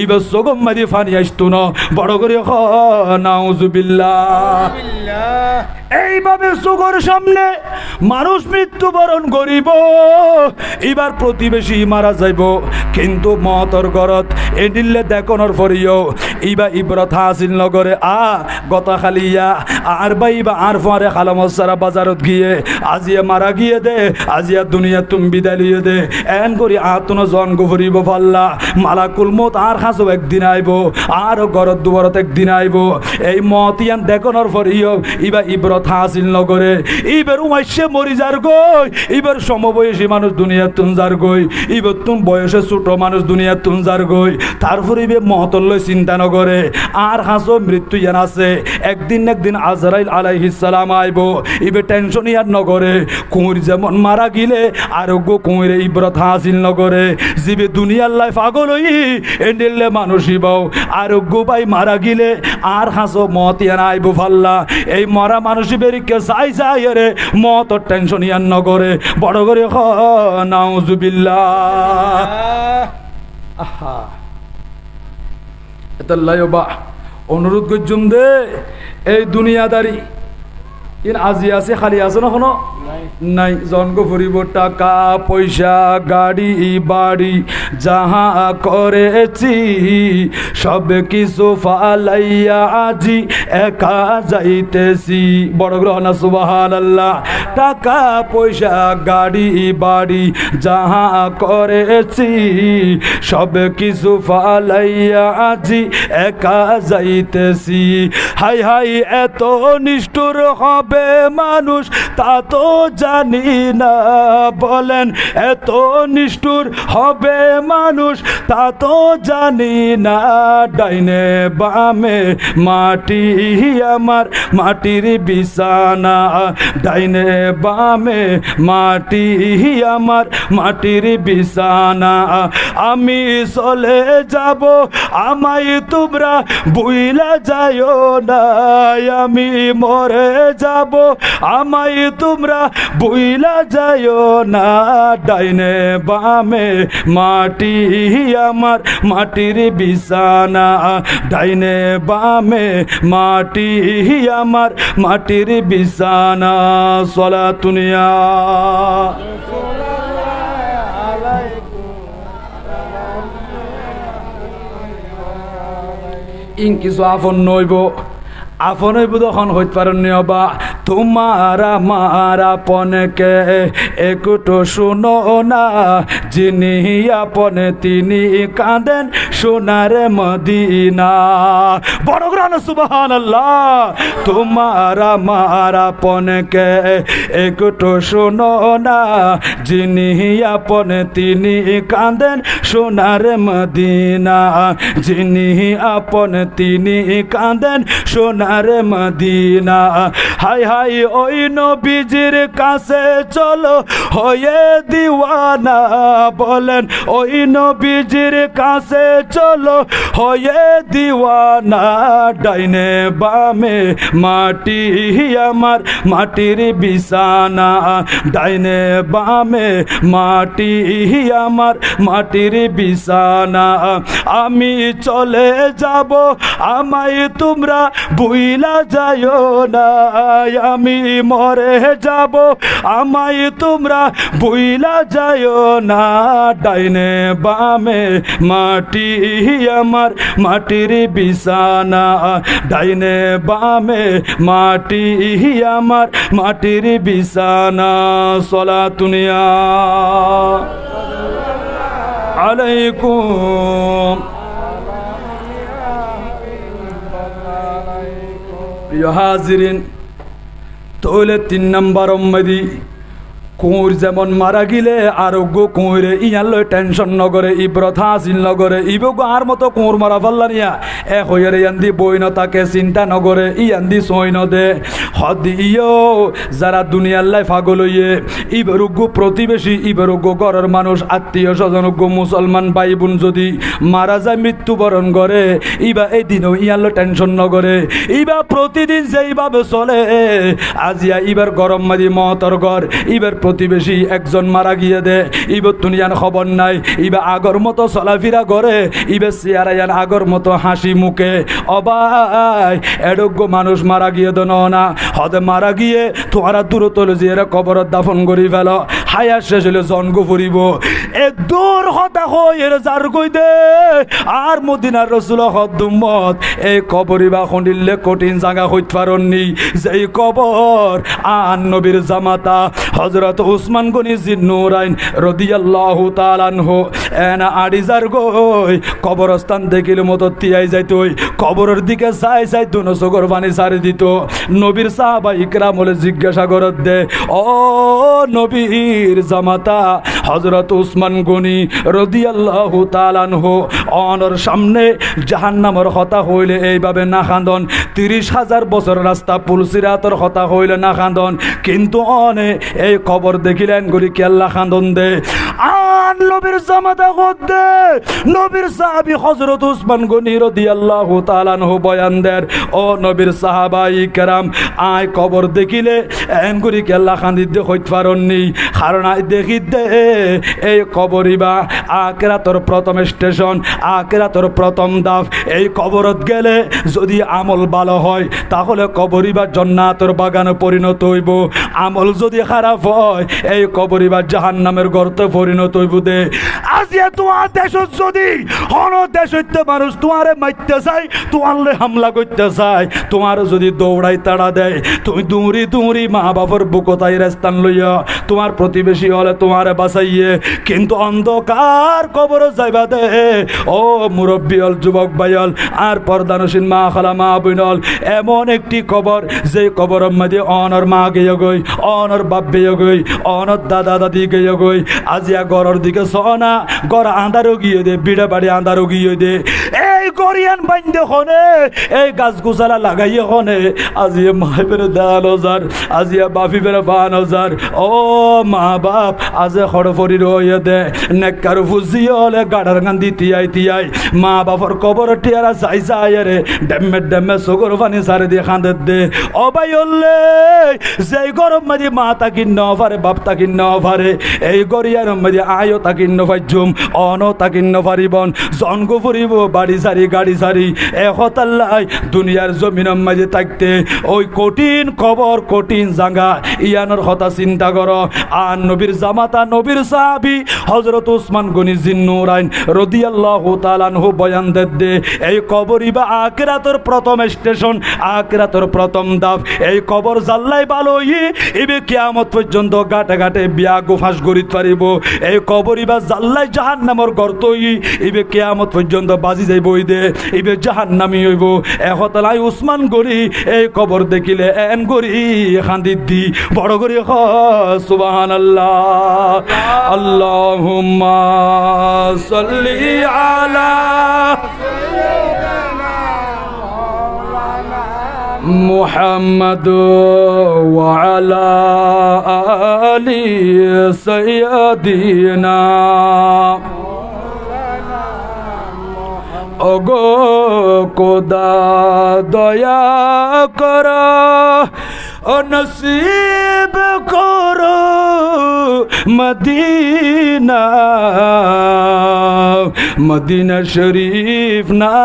ইবে চোখম মাঝে ফানি আসতো ন বড় করে নাউজুবিল্লাহ এইভাবে চোখের সামনে মানুষ মৃত্যুবরণ করিব এবার প্রতিবেশী মারা যাইব কিন্তু মতর গরত এডিল্লে দেখনের পরিও ইবা ইব্রত হাসিল নগরে গতা খালিয়া আর বাইবা আর ফরে খালামসারা বাজারত গিয়ে আজিয়া মারা গিয়ে দে আজিয়া দুনিয়া তুমি বিদায় লিয়ে দে এন করি আতুন জন গফরিব ফাল্লা মালাকুল মত আর খাসো একদিন আইব আর গরত দুবরত একদিন আইব এই মতিয়ান দেখনের পরিও ইবা ইব্রত হাসিল নগরে ইবার উমাইশে মরি যার গই ইবার সমবয়সী মানুষ দুনিয়া তুন যার গই ইবার তুম বয়সে ছোট মানুষ দুনিয়া তুন যার গই তারপরে ইবে মহতল্লই চিন্তা নগরে আর হাসো মৃত্যু ইয়ান আছে একদিন একদিন আজরাইল আলাইহিস সালাম আইব ইবে টেনশন ইয়ার নগরে কুঁর যেমন মারা গিলে আরোগ্য কুঁরে ইব্রত হাসিল নগরে জিবে দুনিয়ার লাই পাগল হই এন্ডিলে মানুষ ইবাও আরোগ্য পাই মারা গিলে আর হাসো মত ইয়ান আইব ফাল্লা এই মরা মানুষ বেরিকে যাই যাই রে মত টেনশন ইয়ার নগরে বড় করে নাউজুবিল্লাহ আহা এতাল্লাহ বা অনুরোধ করছুম দে এই দুনিয়াদারি ইন আজি আছে খালি আছে না কোনো নাই জন্ম ফুরিব টাকা পয়সা গাড়ি বাড়ি যাহা করেছি সব কিছু ফালাইয়া আজি একা যাইতেছি বড় গ্রহণ সুবহানাল্লাহ টাকা পয়সা গাড়ি বাড়ি যাহা করেছি সব কিছু ফালাইয়া আজি একা যাইতেছি হাই হাই এত নিষ্ঠুর হবে মানুষ তা তো জানি না বলেন এত নিষ্ঠুর হবে মানুষ তা তো জানি না ডাইনে বামে মাটি আমার মাটির বিছানা ডাইনে বামে মাটি আমার মাটির বিছানা আমি চলে যাব আমায় তোমরা ভুইলা যাইও না আমি মরে যাব আমায় তোমরা ভুইলা যাইও না ডাইনে বামে মাটি আমার মাটির বিছানা ডাইনে বামে মাটি আমার মাটির বিছানা সলাতুনিয়া ইন কিছু আফন নইব আপন তখন হইতে পারেননি অবা তোমার আমার আপনকে একটু শুনো না যিনি আপন তিনি কাঁদেন সোনার মদিনা বড় গ্রান সুবহানাল্লাহ তোমার আমার আপনকে একটু শুনো না যিনি আপন তিনি কাঁদেন সোনার মদিনা যিনি আপন তিনি কাঁদেন সোনার মদিনা হাই হাই ওই নবীজির কাছে চলো হয়ে দিওয়ানা বলেন ওই নবীজির কাছে চলো হয়ে দিওয়ানা ডাইনে বামে মাটি আমার মাটির বিছানা ডাইনে বামে মাটি আমার মাটির বিছানা আমি চলে যাব আমায় তোমরা ভুইলা যাইও না আমি মরে যাব আমায় তোমরা ভুইলা যাইও না ডাইনে বামে মাটি আমার মাটির বিছানা ডাইনে বামে মাটি আমার মাটির বিছানা সলাতুনিয়া আলাইকুম প্রিয় হাজিরিন তাহলে 3 নম্বর উম্মতি কুঁর যেমন মারা গিলে আরোগ্য কুঁরে ইয়ান লই টেনশন নগরে ইব্রত হাসিল নগরে ইবগ আর মতো কুঁর মারা ফাল্লা নিয়া এক হইয়ারে ইয়ান্দি বই ন তাকে চিন্তা নগরে ইয়ান্দি সই ন দে হদ ইয়ো যারা দুনিয়ার লাই ফাগল হইয়ে ইবরোগ্য প্রতিবেশী ইবরোগ্য ঘরের মানুষ আত্মীয় স্বজনজ্ঞ মুসলমান ভাই বোন যদি মারা যায় মৃত্যুবরণ করে ইবা এই দিনও ইয়ান লই টেনশন নগরে ইবা প্রতিদিন যেইভাবে চলে আজিয়া ইবার গরম মাদি মহতর ঘর ইবার প্রতিবেশী একজন মারা গিয়ে দে ইবার দুনিয়ার খবর নাই ইবা আগর মতো চলাফেরা করে ইবে চেয়ারায়ান আগর মতো হাসি মুখে অবাই এডোগ্য মানুষ মারা গিয়ে দন না হদে মারা গিয়ে তোরা দূরত জিয়ারা কবরত দাফন করি ফেল হায়া শেষ হলে জন্ম ফুরিব এক দূর হতা হই এর যার কই দে আর মদিনার রসুল হদ্দুম্মত এই কবরি বা খন্ডিলে কঠিন জায়গা হইতে পারননি যেই কবর আন নবীর জামাতা হযরত উসমান গনি জিন্নুরাইন রাদিয়াল্লাহু তাআলা আনহু এনা আড়িজার গই কবরস্থান দেখিলে মতো তিয়াই যাইতই কবরের দিকে চাই চাই দুনো চোখের পানি ছাড়ি দিত নবীর সাহাবা ইকরাম বলে জিজ্ঞাসা করত দে ও নবীর জামাতা হযরত উসমান গনি রাদিয়াল্লাহু তাআলা আনহু অনর সামনে জাহান্নামের কথা হইলে এইভাবে না কান্দন 30,000 বছর রাস্তা পুলসিরাতর কথা হইলে না কান্দন কিন্তু অনে এই খবর দেখিলেন গলি কেল্লা কান্দন দে আর আর নবীর জামাতা গদ্দে নবীর সাহাবী হযরত উসমান গনি রাদিয়াল্লাহু তাআলা আনহু বয়ান দেন ও নবীর সাহাবাই কেরাম আয় কবর দেখিলে এন করি কেল্লা খান্দি দে হইত পারননি কারণ আই দেখি দে এই কবরিবা আখিরাতের প্রথম স্টেশন আখিরাতের প্রথম ধাপ এই কবরত গেলে যদি আমল ভালো হয় তাহলে কবরিবা জান্নাতের বাগানে পরিণত হইব আমল যদি খারাপ হয় এই কবরিবা জাহান্নামের গর্তে পরিণত হইব দে আজিয়া তোমার দেশ যদি হন দেশ হইতে মানুষ তোমারে মারতে চায় তোমারলে হামলা করতে চায় তোমার যদি দৌড়াই তাড়া দেয় তুমি দৌড়ি দৌড়ি মা বাবার বুকতাই রাস্তান লইয়া তোমার প্রতিবেশী হলে তোমারে বাঁচাইয়ে কিন্তু অন্ধকার কবর যাইবা দে ও মুরব্বী হল যুবক ভাইল আর পর্দানসীন মা খালা মা বোনল এমন একটি কবর যে কবরের মধ্যে অনর মা গিয়ে গই অনর বাপ গিয়ে গই অনর দাদা দাদি গিয়ে গই আজিয়া গড়ের দিকে সনা গড় আন্ধারও গিয়ে দে বিড়া বাড়ি আন্ধারও গিয়ে দে এই গরিয়ান বাইন্দে হনে এই গাছ গোছালা লাগাইয়ে হনে আজিয়া মাই বেড়ে দেড় হাজার আজিয়া বাপি বেড়ে ৫,০০০ ও মা বাপ আজ হড়ফরি রয়ে দে নেককার ফুজিয়ে হলে গাড়ার গান্ধি তিয়াই মা বাপর কবর টিয়ারা যাই যায় রে ডেমে চকুর পানি সারে দিয়ে খাঁদে দে ও ভাই হলে যেই গরম মাঝে মা তাকিন ন পারে বাপ তাকিন ন পারে এই গরিয়ার মাঝে আয়ও তাকিন ন পাইজুম অন তাকিন ন পারিবন জনগো ফুরিব বাড়ি সারি গাড়ি সারি একতাল্লাই দুনিয়ার জমিনের মাঝে থাকতে ওই কঠিন কবর কঠিন জাঙ্গা ইয়ানোর কথা চিন্তা কর আর নবীর জামাতা নবীর সাহাবী হযরত উসমান গনি জিন্নুরাইন রাদিয়াল্লাহু তাআলা আনহু বয়ান দে এই কবরই বা আখিরাতের প্রথম স্টেশন আখিরাতের প্রথম ধাপ এই কবর জাল্লাই ভালোই ইবে কিয়ামত পর্যন্ত গাটে গাটে বিয়া গোফাস গরিত পারিব এই কবরই বা জাল্লাই জাহান্নামের গর্তই ইবে কিয়ামত পর্যন্ত বাজি যাইব দে ইবে জাহান্নামী হইব একতলাই উসমান গরি এই কবর দেখিলে এন গরি খান্দি দি বড় করে হ সুবহানাল্লাহ আল্লাহুম্মা সাল্লি আলা মুহাম্মাদ ওয়া আলা আলি সাইয়্যিদিনা ওগো খোদা দয়া কর ও নসিব করো মদিনা মদিনা শরীফ না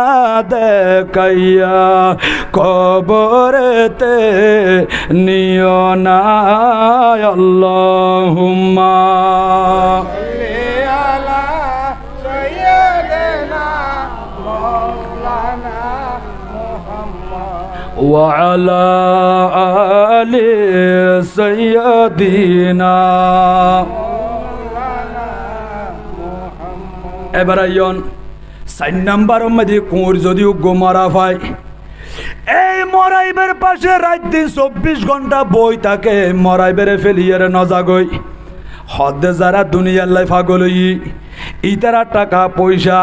দেখাইয়া কবরেতে নিও না আল্লাহুম্মা وعلى آل سيدنا এবার আইন ৪ নাম্বার মধ্যে কোর যদিও গোমারা পায় এই মরাইবের পাশে রাত দিন ২৪ ঘন্টা বই থাকে মরাইবের ফেলিয়ারে নজাগই হদে যারা দুনিয়ার লাই পাগলই ইতারা টাকা পয়সা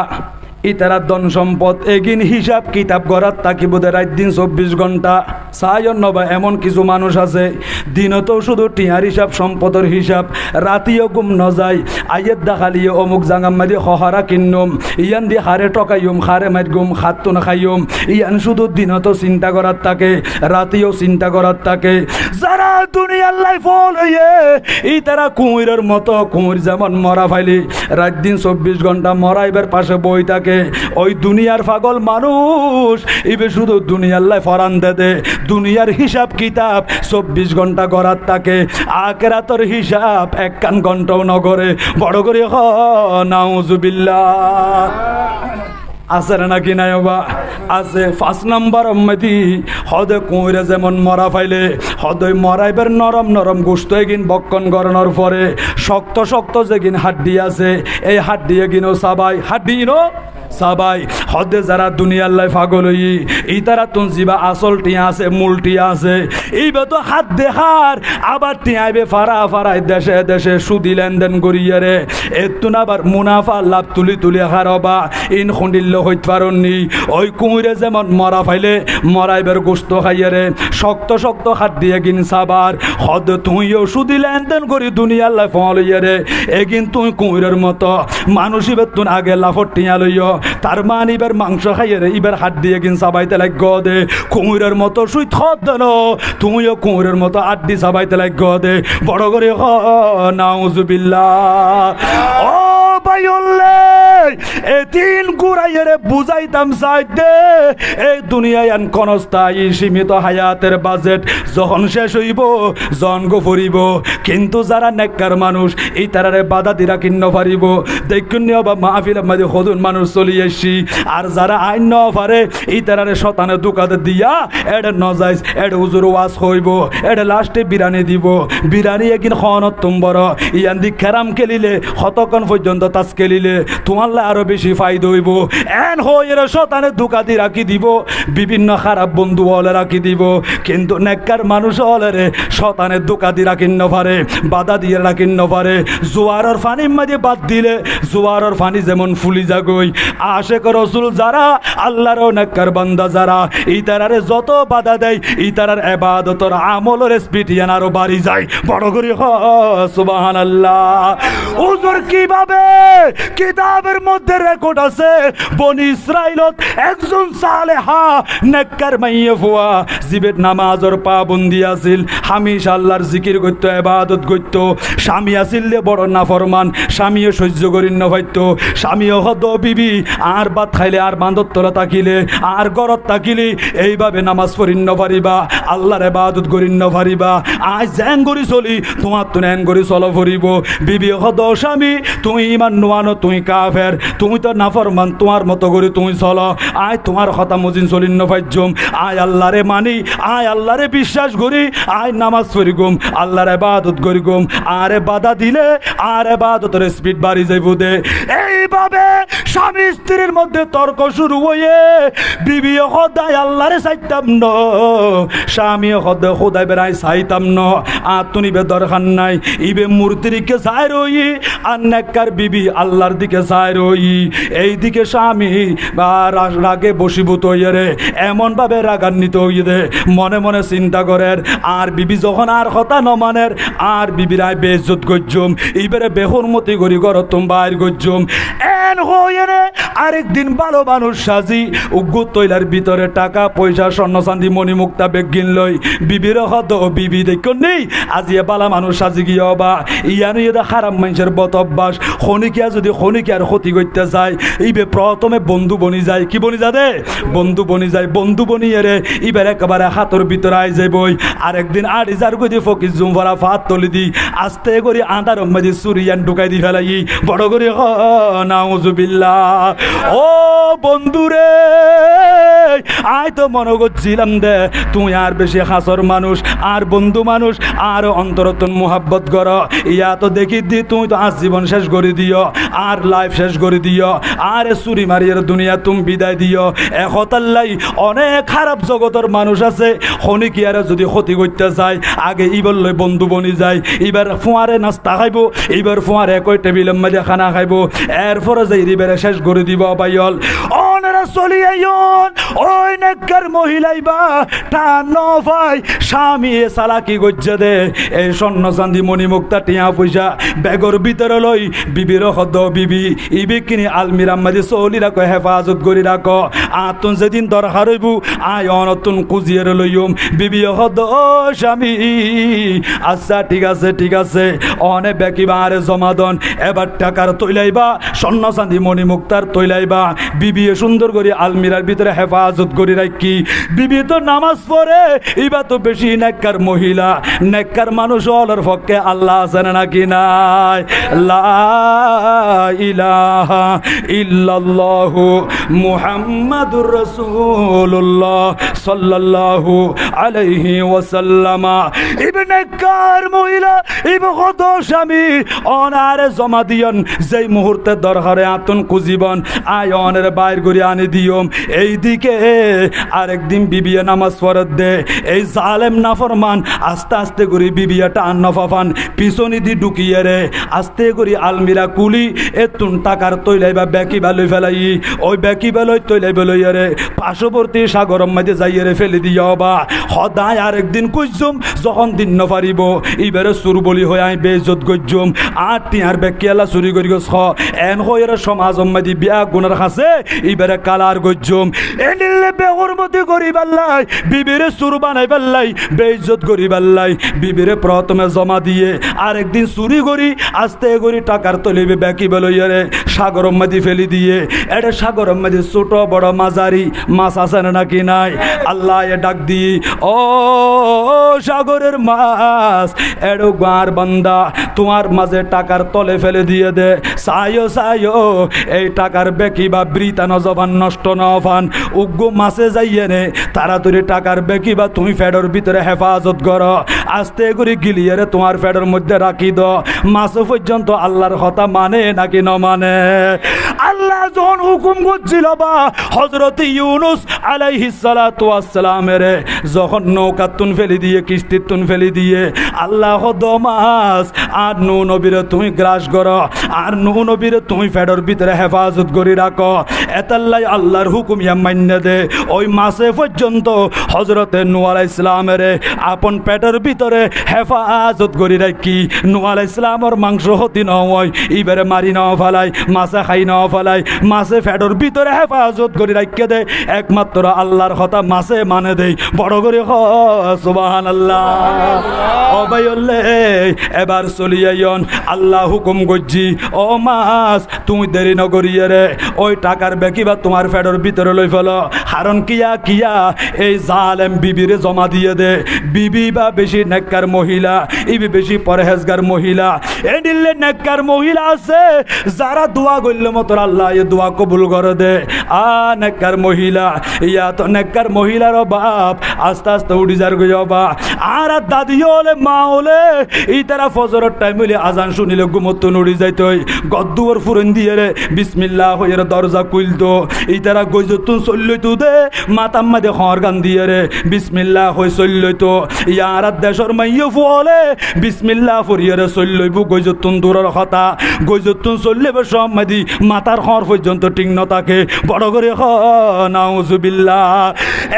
ইতারা ধন সম্পদ এগিন হিসাব কিতাব গড়াত তাকি বোধে রাত দিন ২৪ ঘন্টা সায়ন নবা এমন কিছু মানুষ আছে দিনতেও শুধু টিয়ার হিসাব সম্পদের হিসাব রাতিও গুম নজায় আয়ের দেখালিয়ে অমুক জাঙ্গাম মাদি হহারা কিন্নম ইয়ান দি হারে টকাইম হারে মাইত গুম খাত্তু না খাইম ইয়ান শুধু দিনতো চিন্তা করার থাকে রাতিও চিন্তা করার থাকে যারা দুনিয়ার লাইফ হইয়ে ই তারা কুমিরের মতো কুমির যেমন মরা ফাইলি রাত দিন ২৪ ঘন্টা মরাইবার পাশে বই থাকে ওই দুনিয়ার পাগল মানুষ ইবে শুধু দুনিয়ার লাই ফরান দে দুনিয়ার হিসাব কিতাব ২৪ ঘন্টা গড়ার থাকে আখিরাতের হিসাব ১ ঘন্টাও নগরে বড় করে হ নাউজুবিল্লাহ আছে নাকি নাই বা আছে ৫ নাম্বার উম্মতি হদে কুঁইরে যেমন মরা ফাইলে হদই মরাইবের নরম নরম গোস্ত এগিন বক্ষণ গড়ানোর পরে শক্ত শক্ত যেগিন হাড্ডি আছে এই হাড্ডি এগিনও সাবাই হাড্ডি নো সাবাই হদে যারা দুনিয়ার লাই পাগল হই এই তারা তুন জিবা আসল টিয়া আছে মূল টিয়া আছে এইবে তো হাত দেখার আবার টিয়াইবে ফারা ফারাই দেশে দেশে সুদি লেনদেন করিয়া রে এতুন আবার মুনাফা লাভ তুলি তুলি হারবা ইন খুন্ডিল্য হইত পারননি ওই কুঁড়ে যেমন মরা ফাইলে মরাইবার গোস্ত খাইয়া রে শক্ত শক্ত হাত দিয়ে কিন সাবার হদ তুইও সুদি লেনদেন করি দুনিয়ার লাই ফল ইয়া রে এগিন তুই কুঁড়ের মতো মানুষ ইবার তুন আগে লাফর টিয়া লইয় তার মান ইবার মাংস খাইয়া রে ইবার হাত দিয়ে কিন সাবাইতে লাগ দে কুঁড়ের মতো সুই থত দেন তুমিও কুঁড়ের মতো আড্ডি সাবাইতে লাগ দে বড় করে নাউজুবিল্লাহ ও ভাইওলে এ তিন গুড়াইয়ের বুঝাইতাম সাইডে এই দুনিয়ায় আন কনস্থায়ী সীমিত হায়াতের বাজেট যখন শেষ হইব জন্ম ফুরিব কিন্তু যারা নেককার মানুষ এই তারারে বাধা দিরা কিন্ন পারিব দেখুন বা মাহফিল মাঝে হদুন মানুষ চলি এসছি আর যারা আইন ন পারে এই তারারে শতানে দোকানে দিয়া এটা নজাইজ এটা হুজুর ওয়াজ হইব এটা লাস্টে বিরানি দিব বিরানি একদিন খনত তুমবর ইয়ান দি খেরাম খেলিলে কতক্ষণ পর্যন্ত তাস খেলিলে তোমার আরো বেশি ফায়দা হইব এন হইয়ের শতানে দোকাতি রাখি দিব বিভিন্ন খারাপ বন্ধু হলে রাখি দিব কিন্তু নেককার মানুষ হলে রে শতানে দোকাতি রাখি ন পারে বাধা দিয়ে রাখি ন পারে জোয়ারের পানির মাঝে বাদ দিলে জোয়ারের পানি যেমন ফুলি যাগই আশেক রসুল যারা আল্লাহর নেককার বান্দা যারা এই তারারে যত বাধা দেয় এই তারার ইবাদতর আমলের স্পিড ইয়ান আরো বাড়ি যায় বড় করে সুবহানাল্লাহ হুজুর কিভাবে কিতাবের মধ্যে রেকর্ড আছে বনি ইসরাইলত একজন সালেহা নেককার মাইয়া ফুয়া জিবের নামাজের পাবন্দি আছিল হামেশা আল্লাহর জিকির করত ইবাদত করত স্বামী আসিলে বড় নাফরমান স্বামীও সহ্য করি ন পাইতো স্বামীও হদ বিবি আর ভাত খাইলে আর বাঁধত তোলা তাকিলে আর গরত তাকিলে এইভাবে নামাজ পড়িন ন পারিবা আল্লাহর ইবাদত করিন ন পারিবা আজ জ্যাং করি চলি তোমার তো ন্যাং করি চলো ফুরিব বিবি হদ স্বামী তুই ইমান নোয়ানো তুই কাফের তুমি তো নাফরমান তোমার মতো করে তুমি চলো আয় তোমার কথা মজিন চলিন ন পাইজম আয় আল্লাহরে মানি আয় আল্লাহরে বিশ্বাস করি আয় নামাজ পড়ি গুম আল্লাহর ইবাদত করি গুম আরে বাধা দিলে আর ইবাদতের স্পিড বাড়ি যাইব দে এইভাবে স্বামী স্ত্রীর মধ্যে তর্ক শুরু হয়ে বিবি খোদায় আল্লাহরে চাইতাম ন স্বামী খোদায় বেড়াই চাইতাম ন আর তুনিবে দরকার নাই ইবে মূর্তিকে চাই রই আর নেককার বিবি আল্লাহর দিকে চাই রই এই দিকে স্বামী রাগে বসীভূত হইয়ে রে এমন ভাবে রাগান্বিত হইয়ে দে মনে মনে চিন্তা করেন আর বিবি যখন আর কথা ন মানের আর বিবিরাই বেইজ্জত গজ্জম এইবারে বেহরমতি করি ঘর তুম বাইর গজ্জম এন হইয়ে রে আরেকদিন ভালো মানুষ সাজি উগ্র তৈলার ভিতরে টাকা পয়সা স্বর্ণ চান্দি মণিমুক্তা বেগিন লই বিবির হদ বিবি দেখুন নেই আজিয়ে বালা মানুষ সাজি গিয়ে বা ইয়ানো এটা খারাপ মানুষের বত অভ্যাস খনিকিয়া যদি খনিকিয়ার ক্ষতি করতে যায় এইবে প্রথমে বন্ধু বনি যায় কি বনি যা দে বন্ধু বনি যায় বন্ধু বনিয়ে রে এবার একেবারে হাতের ভিতরে আই যায় বই আরেকদিন 8,000 করে ফকির জুমভরা ফাত তলি দি আস্তে করে আঁধার মাঝে সুরিয়ান ঢুকাই দি ফেলাই বড় করে নাউজুবিল্লাহ ও বন্ধুরে আয় তো মনে করছিলাম দে তুই আর বেশি হাসর মানুষ আর বন্ধু মানুষ আর অন্তরতন মোহাব্বত কর ইয়া তো দেখি দি তুই তো আজ জীবন শেষ করে দিও আর লাইফ শেষ করে দিও আর চুরি মারিয়ার দুনিয়া তুমি বিদায় দিও একতাল্লাই অনেক খারাপ জগতের মানুষ আছে খনিকিয়ারে যদি ক্ষতি করতে যায় আগে ইবার লই বন্ধু বনি যায় এবার ফোঁয়ারে নাস্তা খাইব এবার ফোঁয়ারে একই টেবিলের মাঝে খানা খাইব এরপরে যাই এবারে শেষ করে দিব বাইল অনেরা চলি আইন ওই নেককার মহিলাই বা টান ন ভাই স্বামী সালাকি গজ্জা দে এই স্বর্ণ চান্দি মণিমুক্তা টিয়া পয়সা ব্যাগর ভিতরে লই বিবির হদ বিবি ইবি কিনি আলমিরার মাঝে চলি রাখো হেফাজত করি রাখো আতুন যেদিন দরকার হইব আয় অনতুন কুজিয়ার লইম বিবি হদ স্বামী আচ্ছা ঠিক আছে অনেক বেকিবা আরে জমাদন এবার টাকার তৈলাইবা স্বর্ণ চান্দি মণিমুক্তার তৈলাইবা বিবি সুন্দর করে আলমিরার ভিতরে হেফাজত হেফাজত করি রাখি। বিবি তো নামাজ পড়ে, এবার তো বেশি নেককার মহিলা, নেককার মানুষ হলার পক্ষে আল্লাহ আছেন নাকি নাই? লা ইলাহা ইল্লাল্লাহু মুহাম্মাদুর রাসূলুল্লাহ সাল্লাল্লাহু আলাইহি ওয়াসাল্লাম। ইবনে কার মহিলা ইবে কত স্বামী অনারে জমা দিয়ন, যেই মুহূর্তে দরকারে আতন কুজিবন আয়নের বাইর করে আনি দিয়ম। এইদিকে আরেকদিন বিবিয়া নামাজ পড়ত দে, এই জালেম নাফরমান আস্তে আস্তে করে বিবিয়া টান নফাফান পিছনি দি ঢুকিয়ে রে আস্তে করে আলমিরা কুলি এতুন টাকার তৈলাইবা ব্যাকি বেলই ফেলাই, ওই ব্যাকি বেলই তৈলাইবে লইয়া রে পার্শ্ববর্তী সাগরম মাঝে যাইয়ে রে ফেলে দিও বা সদায় আরেকদিন কুইজুম যখন দিন নপারিব ইবারে চুর বলি হয়ে আই বেজত গজ্জুম আর টিয়ার ব্যাকি এলা চুরি করি গছ এন হয়ে সমাজ মাঝে বিয়া গুণার খাসে ইবারে কালার গজ্জুম এনিলে বেগর মধ্যে করি পাল্লাই বিবিরে চুর বানাই পাল্লাই বেইজ্জত করি পাল্লাই। বিবিরে প্রথমে জমা দিয়ে আরেকদিন চুরি করি আস্তে করি টাকার তলিবে ব্যাকি বেলইয়া রে সাগরম মাঝে ফেলি দিয়ে এটা সাগরম মাঝে ছোট বড় মাঝারি মাছ আছে নাকি নাই? আল্লাহ এ ডাক দি ও সাগরের মাছ এডো গাঁর বান্দা তোমার মাঝে টাকার তলে ফেলে দিয়ে দে, সাইও সাইও এই টাকার বেকি বা বৃতা নজবান নষ্ট নফান উগ্র মাছে যাইয়ে নে তাড়াতাড়ি টাকার বেকি বা তুমি ফেডর ভিতরে হেফাজত করো আস্তে করে গিলিয়ে রে তোমার ফেডর মধ্যে রাখি দ। মাছ পর্যন্ত আল্লাহর কথা মানে নাকি ন মানে? আল্লাহ যখন হুকুম করছিল বা হযরত ইউনুস আলাইহিস সালাতু ওয়াস সালামের যখন নৌকাতুন ফেলি দিয়ে কিস্তিতুন ফেলি দিয়ে আল্লাহ দমাস আর নূহ নবীরে তুমি গ্রাস করো আর নূহ নবীরে তুমি ফেডর ভিতরে হেফাজত করে রাখো, এতাল্লাই আল্লাহর হুকুম ইয়া মান্য দে। ওই মাসে পর্যন্ত হযরতে নূহ আলাইহিস সালামের আপন পেটের ভিতরে হেফাজত করে রাখি। নূহ আলাইহিস সালামের মাংস হতি নয় ইবারে মারি নাও ফেলাই মাছে খাই নাও ফেলাই মাছে ফেডর ভিতরে হেফাজত করে রাখে দে, একমাত্র আল্লাহর কথা মাছে মানে দেই। বড় করে সুবহানাল্লাহ। অবাইলে এবার চলিয়াইন আল্লাহ হুকুম করছি ও মাছ তুমি দেরি নগরিয়ে রে ওই টাকার বেকিবা তোমার ফেডর ভিতরে লই ফেলো, কারণ কিয়া কিয়া এই জালেম বিবিরে জমা দিয়ে দে। বিবি বা বেশি নেককার মহিলা, ইবি বেশি পরহেজগার মহিলা, এডিলে নেককার মহিলা আছে যারা দোয়া করলে মতো আল্লাহ এ দোয়া কবুল করে দে। নেককার মহিলা ইয়া তো নেককার মহিলার বাপ আস্তে আস্তে উঠি যার গবা আর দাদি হলে মা হলে এই তারা ফজরের টাইম হইলে আজান শুনিলে ঘুমত নড়ি যাইত গদ্দুয়ার ফুরন দিয়ে রে বিসমিল্লাহ হয়ে দরজা খুলতো এই তারা গজতুন চললইতো দে মাতাম মাদে খর গান দিয়ে রে বিসমিল্লাহ হয়ে চললইতো ইয়ার দেশর মাইয়ে ফুলে বিসমিল্লাহ ফুরিয়ে রে চললইব গজতুন দূরের কথা গজতুন চললে সব মাদি মাতার খর পর্যন্ত ঠিক ন থাকে। বড় করে নাউজুবিল্লাহ।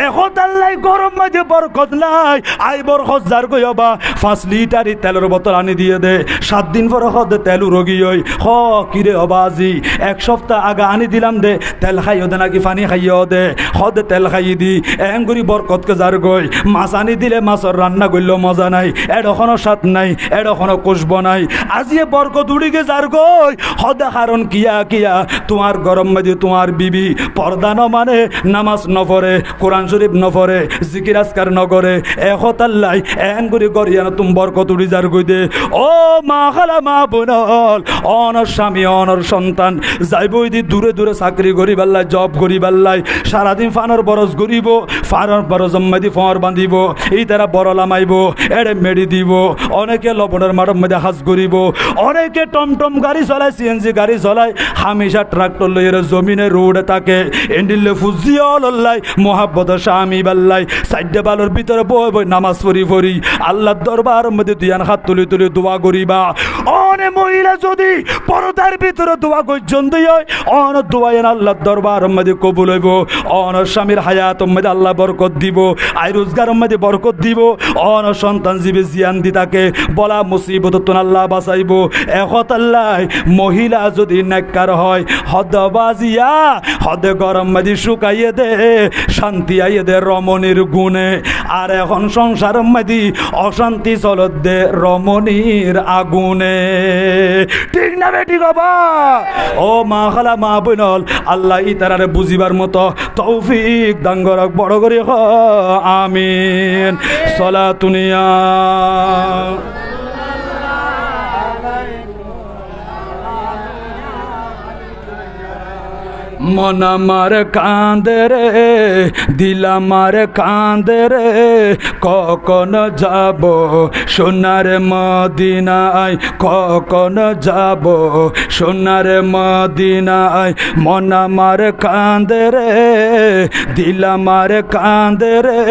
এখন আল্লাহ গরম মাঝে বরকত নাই আই বরকত যার গইবা 5 লিটারি তেলের বোতল আনি দিয়ে দে 7 দিন পর হদ তেল রোগী হই কিরে অবাজি 1 সপ্তাহ আগে আনি দিলাম দে তেল খাইও দে নাকি পানি খাইও দে হদ তেল খাইয়ে দি এঙ্গুরি বরকতকে যার গই মাছ আনি দিলে মাছর রান্না করলেও মজা নাই এডখনো স্বাদ নাই এডখনো কষব নাই আজিয়ে বরকত উড়িকে যার গই হদ কারণ কিয়া কিয়া তোমার গরম মাঝে তোমার বিবি পর্দা ন মানে নামাজ নপড়ে কোরআন শরীফ নপড়ে জিকির আজকার নগরে এহতাল্লাই এঙ্গুরি গরিয়ানো তুম বরকত উড়ি যার গই দে। ও মা খালা মা বোনল অনর স্বামী অনর সন্তান যাইবই দি দূরে দূরে চাকরি করি পাল্লাই জব করি পাল্লাই সারাদিন ফানর বরজ ঘুরিব ফানর বরজ মাদি ফর বাঁধিব এই তারা বড় লামাইব এড়ে মেডি দিব অনেকে লবণের মাঠের মধ্যে হাজ করিব অনেকে টমটম গাড়ি চলায় সিএনজি গাড়ি চলায় হামেশা ট্রাক্টর লইয়ের জমিনে রোডে থাকে এন্ডিলে ফুজিয়াল্লাই মোহাব্বত স্বামী বাল্লাই সাইডে বালোর ভিতরে বই বই নামাজ পড়ি পড়ি আল্লাহর দরবার মধ্যে দুয়ান হাত তুলি তুলি দোয়া করিবা। অনে মহিলা যদি পরদার ভিতরে দোয়া পর্যন্ত হয় অন দোয়াইন আল্লাহর দরবার মধ্যে কবুল হইব অন স্বামীর হায়াত মধ্যে আল্লাহ বরকত দিব আয় রোজগার মধ্যে বরকত দিব অন সন্তান জীবে জিয়ান দি তাকে বলা মুসিবত তো আল্লাহ বাঁচাইব। একত আল্লাহ মহিলা যদি নেককার হয় হদ বাজিয়া হদ গরম মধ্যে শুকাইয়ে দে শান্তি আইয়ে দে রমণীর গুণে আর এখন সংসার মধ্যে অশান্তি চলত দে রমণীর আগুনে। ঠিক না বেটি বাবা ও মা খালা মা বোনল আল্লাহ ইতারারে বুঝিবার মতো তৌফিক দান করক বড় করে হ আমিন সলাতুনিয়া মন আমার কান্দে রে দিল আমার কান্দে রে কখন যাব সোনার মদিনায় কখন যাব সোনার মদিনায় মন আমার কান্দে রে দিল আমার কান্দে রে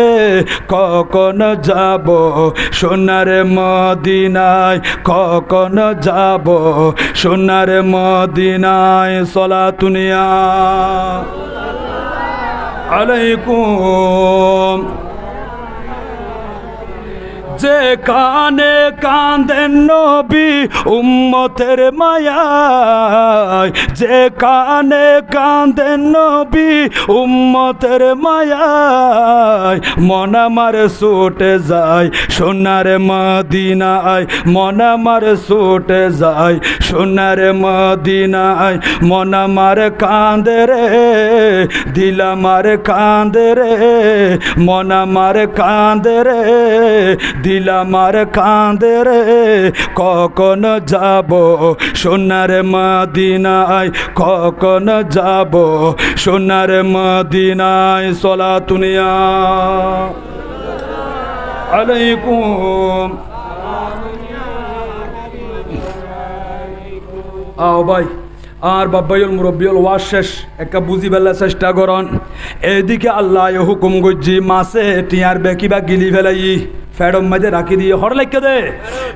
কখন যাব সোনার মদিনায় কখন যাব সোনার মদিনায় সলাতুনিয়া আলাইকুম যে কানে কাঁদেন নবী উম্মতের মায়ায় যে কানে কাঁদেন নবী উম্মতের মায়ায় মন আমার ছুটে যায় সোনার মদিনায় মন আমার ছুটে যায় সোনার মদিনায় মন আমার কাঁদে রে দিল আমার কাঁদে রে মন আমার কাঁদে রে দিল আমার কাঁদে রে কখন যাব সোনার মদিনায় কখন যাব সোনার মদিনায় সলাতুনিয়া আলাইকুম আও ভাই আর বাব্বাইল মুরব্বিয়ল ওয়াজ শেষ একটা বুঝি বেলা চেষ্টা করন এদিকে আল্লাহ হুকুম গজ্জি মাছে টিয়ার বেকিবা গিলি ফেলাই ফেডম মাঝে রাখি দিয়ে হর লাইকে দে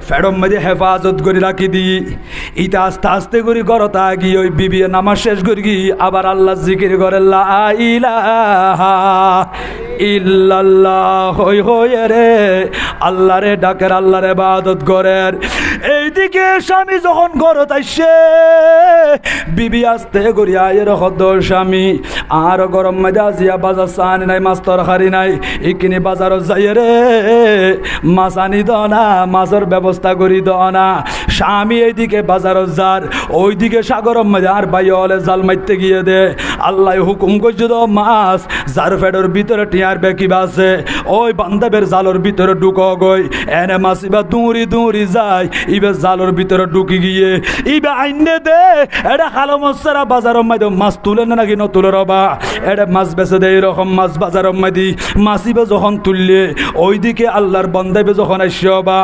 ফেডম মাঝে হেফাজত করে রাখি দিই ইটা আস্তে আস্তে করে করতা গিয়ে ওই বিবি নামাজ শেষ করি গি আবার আল্লাহ জিকির করে লা ইলাহা ইল্লাল্লাহ হই হই রে আল্লাহ রে ডাকের আল্লাহ রে ইবাদত করেন এইদিকে স্বামী যখন ঘরত আইসে বিবি আস্তে করি আয়ের হদ স্বামী আর গরম মাঝে আজিয়া বাজার চানি নাই মাছ তরকারি নাই ইকিনি বাজারত যাই রে মাছ আনি দ না মাছের ব্যবস্থা করি দ না স্বামী এইদিকে বাজারত যার ওইদিকে সাগরম মাঝে আর ভাই হলে জাল মারতে গিয়ে দে আল্লাহ হুকুম করছে তো মাছ যার ফেডর ভিতরে টিয়ার বেকিবা আছে ওই বান্ধবের জালর ভিতরে ঢুকো গই এনে মাছ ইবা দৌড়ি দৌড়ি যায় ইবে জালর ভিতরে ঢুকি গিয়ে ইবে আইনে দে এটা খালো মশারা বাজারের মধ্যে মাছ তুলে না নাকি নতুলে রবা এটা মাছ বেছে দেয় এরকম মাছ বাজারের মধ্যে মাছ ইবে যখন তুললে ওইদিকে আল্লাহর বান্দাবে যখন আসবা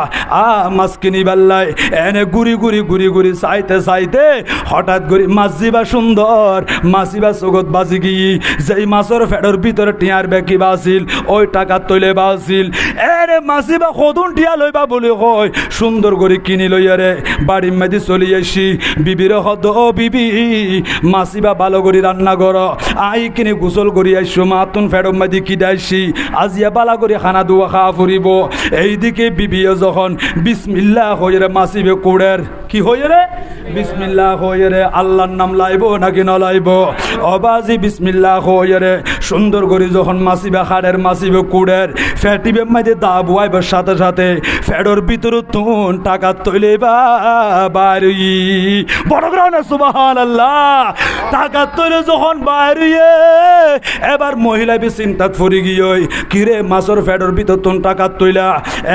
মাছ কিনি বেল্লায় এনে গুড়ি গুড়ি গুড়ি গুড়ি চাইতে চাইতে হঠাৎ করে মাছ জিবা সুন্দর মাছিবা চোখত বাজি গিয়ে যেই মাছের ফেডর ভিতরে টিয়ার বেকি বাছিল ওই টাকা তৈলে বাছিল এরে মাছিবা কদুন টিয়া লইবা বলে কয় সুন্দর করে কিনি লইয়া রে বাড়ির মেদি চলি আসি বিবির হদ ও বিবি মাছিবা ভালো করে রান্না কর আই কিনে গোসল করি আইসো মাতুন ফেডর মেদি কিদাইছি আজিয়া বালা করে খানা দুয়া খাওয়া ফুরিব এইদিকে বিবিও যখন বিসমিল্লাহ হয়ে রে মাছিবে কুড়ের কি হয়ে রে বিসমিল্লাহ হয়ে রে আল্লাহর নাম লাইব নাকি ন লাইব অবাজি বিসমিল্লাহ হয়ে রে সুন্দর করে যখন মাছিবে খাড়ের মাছিবে কুড়ের ফ্যাটিবে মাঝে দা বুয়াইবার সাথে সাথে ফেডর ভিতরে তুন টাকা তৈলে বাড়ি বড় গ্রাউন্ডে সুবহানাল্লাহ টাকা তৈলে যখন বাইরিয়ে এবার মহিলা বি চিন্তাত ফুরি গিয়ে কিরে মাছর ফেডর ভিতর তুন টাকা তৈলা